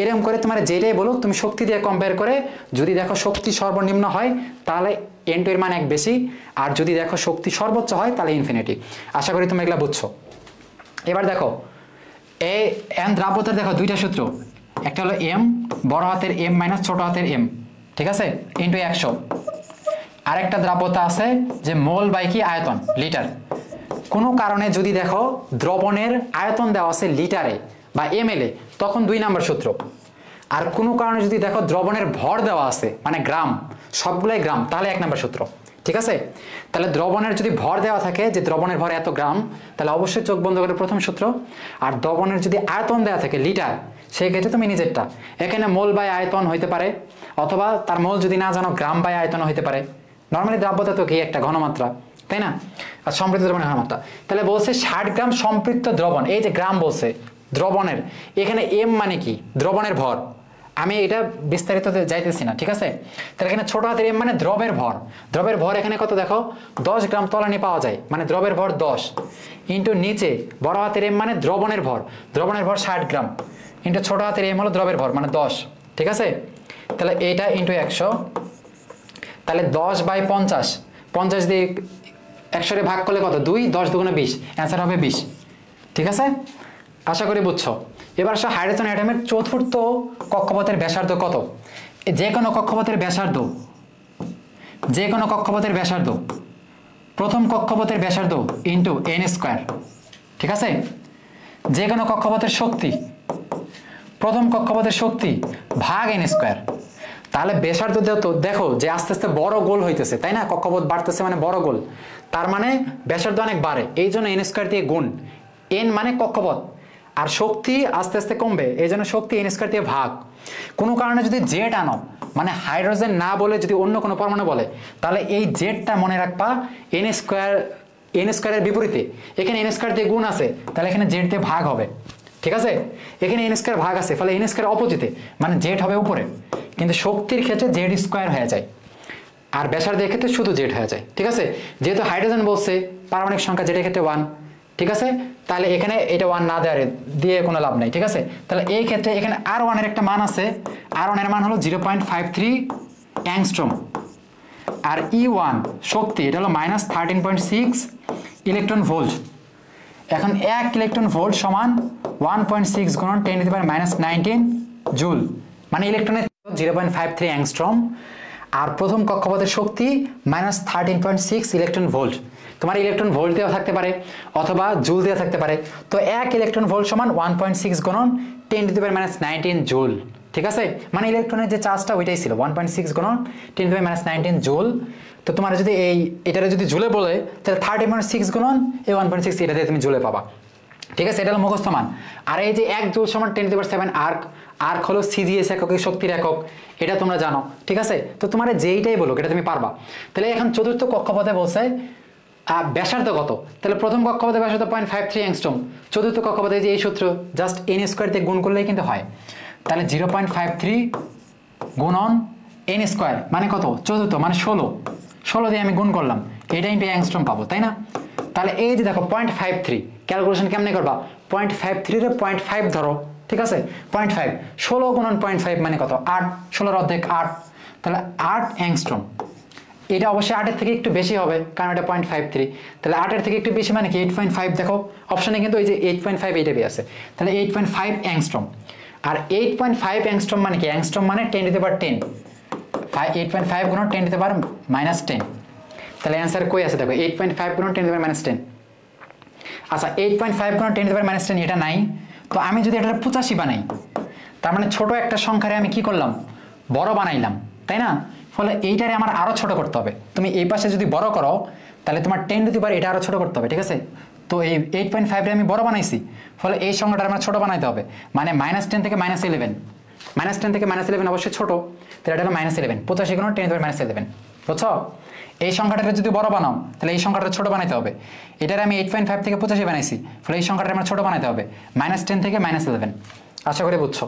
এরকম করে তোমার যেটাই বলো তুমি শক্তি দিয়ে কম্পেয়ার করে যদি দেখো শক্তি সর্বনিম্ন হয় তাহলে n2 এর মান 1 বেশি আর যদি দেখো শক্তি সর্বোচ্চ হয় তাহলে ইনফিনিটি। আশা করি তুমি এগুলা বুঝছো। এবার দেখো এই n দ্রাব্যতার দেখো 2টা সূত্র একটা হলো m বড় হাতের m - ছোট হাতের m ঠিক আছে ইনটু 100 আরেকটা দ্রাব্যতা আছে যে মোল বাই কি আয়তন লিটার। কোনো কারণে যদি দেখো দ্রবণের আয়তন দেওয়া আছে লিটারে বা ml এ তখন 2 নম্বর সূত্র। আর কোনো কারণে যদি দেখো দ্রবণের ভর দেওয়া আছে মানে গ্রাম সবগুলাই গ্রাম তাহলে 1 নম্বর সূত্র। ঠিক আছে তাহলে দ্রবণের যদি ভর দেওয়া থাকে যে দ্রবণের ভর এত গ্রাম তাহলে অবশ্যই চোখ বন্ধ করে প্রথম সূত্র। আর দ্রবণের যদি আয়তন দেওয়া থাকে লিটার সেই ক্ষেত্রে তুমি নিজেরটা এখানে মোল বাই আয়তন হইতে পারে অথবা তার মোল যদি না জানো গ্রাম বাই আয়তন হইতে পারে। নরমালি দ্রাব্যতা তো কি একটা ঘনমাত্রা তাই না আর সম্পৃক্ত দ্রবণের ঘনমাত্রা। তাহলে বলছে 60 গ্রাম সম্পৃক্ত দ্রবণ এই যে গ্রাম বলছে দ্রবণের এখানে m মানে কি দ্রবণের ভর আমি এটা বিস্তারিত যাইতেছি না। ঠিক আছে তাহলে এখানে ছোট হাতের m মানে দ্রবের ভর এখানে কত দেখো 10 গ্রাম তলানি পাওয়া যায় মানে দ্রবের ভর 10 ইন্টু নিচে বড় হাতের m মানে দ্রবণের ভর 60 গ্রাম ইন্টু ছোট হাতের m হলো দ্রবের ভর মানে 10। ঠিক আছে তাহলে এটা ইন্টু 100 তাহলে 10/50 50 দিয়ে 100 রে ভাগ করলে কত 2 10 দুগুণে 20 অ্যান্সার হবে 20। ঠিক আছে আশা করি বুঝছো। এবার আসো হাইড্রোজেন অ্যাটমের চতুর্থ কক্ষপথের ব্যাসার্ধ কত। যে কোনো কক্ষপথের ব্যাসার্ধ প্রথম কক্ষপথের ব্যাসার্ধ ইন্টু n²। ঠিক আছে যে কোনো কক্ষপথের শক্তি প্রথম কক্ষপথের শক্তি ভাগ n²। তাহলে ব্যাসার্ধ তো দেখো যে আস্তে আস্তে বড় গোল হইতেছে, তাই না? কক্ষপথ বাড়তেছে মানে বড় গোল, তার মানে ব্যাসার্ধ অনেক বাড়ে, এই জন্য এন স্কয়ার দিয়ে গুণ, এন মানে কক্ষপথ, আর শক্তি আস্তে আস্তে কমবে, এই জন্য শক্তি এন স্কয়ার দিয়ে ভাগ। কোনো কারণে যদি জেড আনো, মানে হাইড্রোজেন না বলে যদি অন্য কোনো পরমাণু বলে, তাহলে এই জেডটা মনে রাখবা এন স্কয়ারের বিপরীতে, এখানে এন স্কয়ার দিয়ে গুণ আছে, তাহলে এখানে জেড দিয়ে ভাগ হবে, ঠিক আছে? এখানে এন স্কয়ার ভাগ আছে, ফলে এন স্কয়ার অপোজিটে, মানে জেড হবে উপরে, কিন্তু শক্তির ক্ষেত্রে জেড স্কয়ার হয়ে যায়, আর ব্যাসার্ধের ক্ষেত্রে শুধু জেড হয়ে যায়, ঠিক আছে? যেহেতু হাইড্রোজেন বলছে পারমাণবিক সংখ্যা জেডের ক্ষেত্রে 1, ঠিক আছে? তাহলে এখানে এটা 1 না দিয়ে কোনো লাভ নাই, ঠিক আছে? তাহলে এই ক্ষেত্রে এখানে R1 এর একটা মান আছে, R1 এর মান হলো 0.53 অ্যাংস্ট্রম, আর E1 শক্তি এটা হলো -13.6 ইলেকট্রন ভোল্ট। এখন 1 ইলেকট্রন ভোল্ট সমান 1.6 গুণন 10⁻⁻19 জুল, মানে ইলেকট্রনের 0.53 অ্যাংস্ট্রম, আর প্রথম কক্ষপথের শক্তি -13.6 ইলেকট্রন ভোল্ট। তোমার ইলেকট্রন ভোল্ট দেওয়া থাকতে পারে অথবা জুল দেওয়া থাকতে পারে, তো 1 ইলেকট্রন ভোল্ট সমান 1.6 গুণন 10⁻⁻19 জুল, ঠিক আছে? মানে ইলেকট্রনের যে চার্জটা ওইটাই ছিল 1.6 গুণন 10⁻⁻19 জুল। তো তোমার যদি এটারে যদি জুলে বলে, তাহলে 13.6 গুণন এই 1.6 এটা দিয়ে তুমি জুলে পাবা, ঠিক আছে? এটা হলো মুখস্থ মান। আর এই যে 1 জুল সমান 10⁻7 আর্ক, আর্ক হলো সিজিএস একক, শক্তির একক, এটা তোমরা জানো, ঠিক আছে? তো তোমার যেইটাই বলো এটা তুমি পারবা। তাহলে এখন চতুর্থ কক্ষপথে বলছে ব্যাসার্ধ কত, তাহলে প্রথম কক্ষপথে ব্যাসার্ধ 0.53 অ্যাংস্ট্রম, চতুর্থ কক্ষপথে যে এই সূত্র জাস্ট এন স্কয়ার দিয়ে গুণ করলেই কিন্তু হয়। তাহলে 0.53 গুণন এন স্কয়ার মানে কত, চতুর্থ মানে 16 দিয়ে আমি গুণ করলাম, এটা ইন্টু অ্যাংস্ট্রম পাবো, তাই না? তাহলে এই যে দেখো 0.53 ক্যালকুলেশন কেমনে করবা, 0.53 রে 0.5 ধরো, ঠিক আছে? 0.5 16 গুণন 0.5 মানে কত, 8, 16 অর্ধেক 8, তাহলে 8 অ্যাংস্ট্রম। এটা অবশ্যই 8 এর থেকে একটু বেশি হবে, কারণ এটা 0.53, তাহলে 8 এর থেকে একটু বেশি মানে কি 8.5, দেখো অপশনে কিন্তু এই যে 8.5 এইটা আছে, তাহলে 8.5 অ্যাংস্ট্রম। আর 8.5 অ্যাংস্ট্রম মানে কি, অ্যাংস্ট্রম মানে 10⁻10, 8.5 গুণন 10⁻−10, তাহলে অ্যান্সার কই আছে দেখো 8.5 গুণন 10⁻−10। আচ্ছা 8.5 গুণন 10⁻−10 এটা নাই, তো আমি যদি এটা 85 বানাই, তার মানে ছোট একটা সংখ্যারে আমি কি করলাম, বড় বানাইলাম, তাই না? ফলে এইটারে আমার আরো ছোট করতে হবে। তুমি এই পাশে যদি বড় করো, তাহলে তোমার 10⁻, এটা আরো ছোট করতে হবে, ঠিক আছে? তো এই 8.5 রে আমি বড় বানাইছি, ফলে এই সংখ্যাটা আমার ছোট বানাইতে হবে, মানে -10 থেকে -11, -10 থেকে -11 অবশ্যই ছোট, তাহলে এটা হলো -11, 85 গুণন 10⁻11, বুঝছো? এই সংখ্যাটা যদি বড় বানাও, তাহলে এই সংখ্যাটা ছোট বানাইতে হবে। এটার আমি 8.5 থেকে 85 বানাইছি, ফলে এই সংখ্যাটা আমার ছোট বানাইতে হবে, -10 থেকে -11। আশা করি বুঝছো।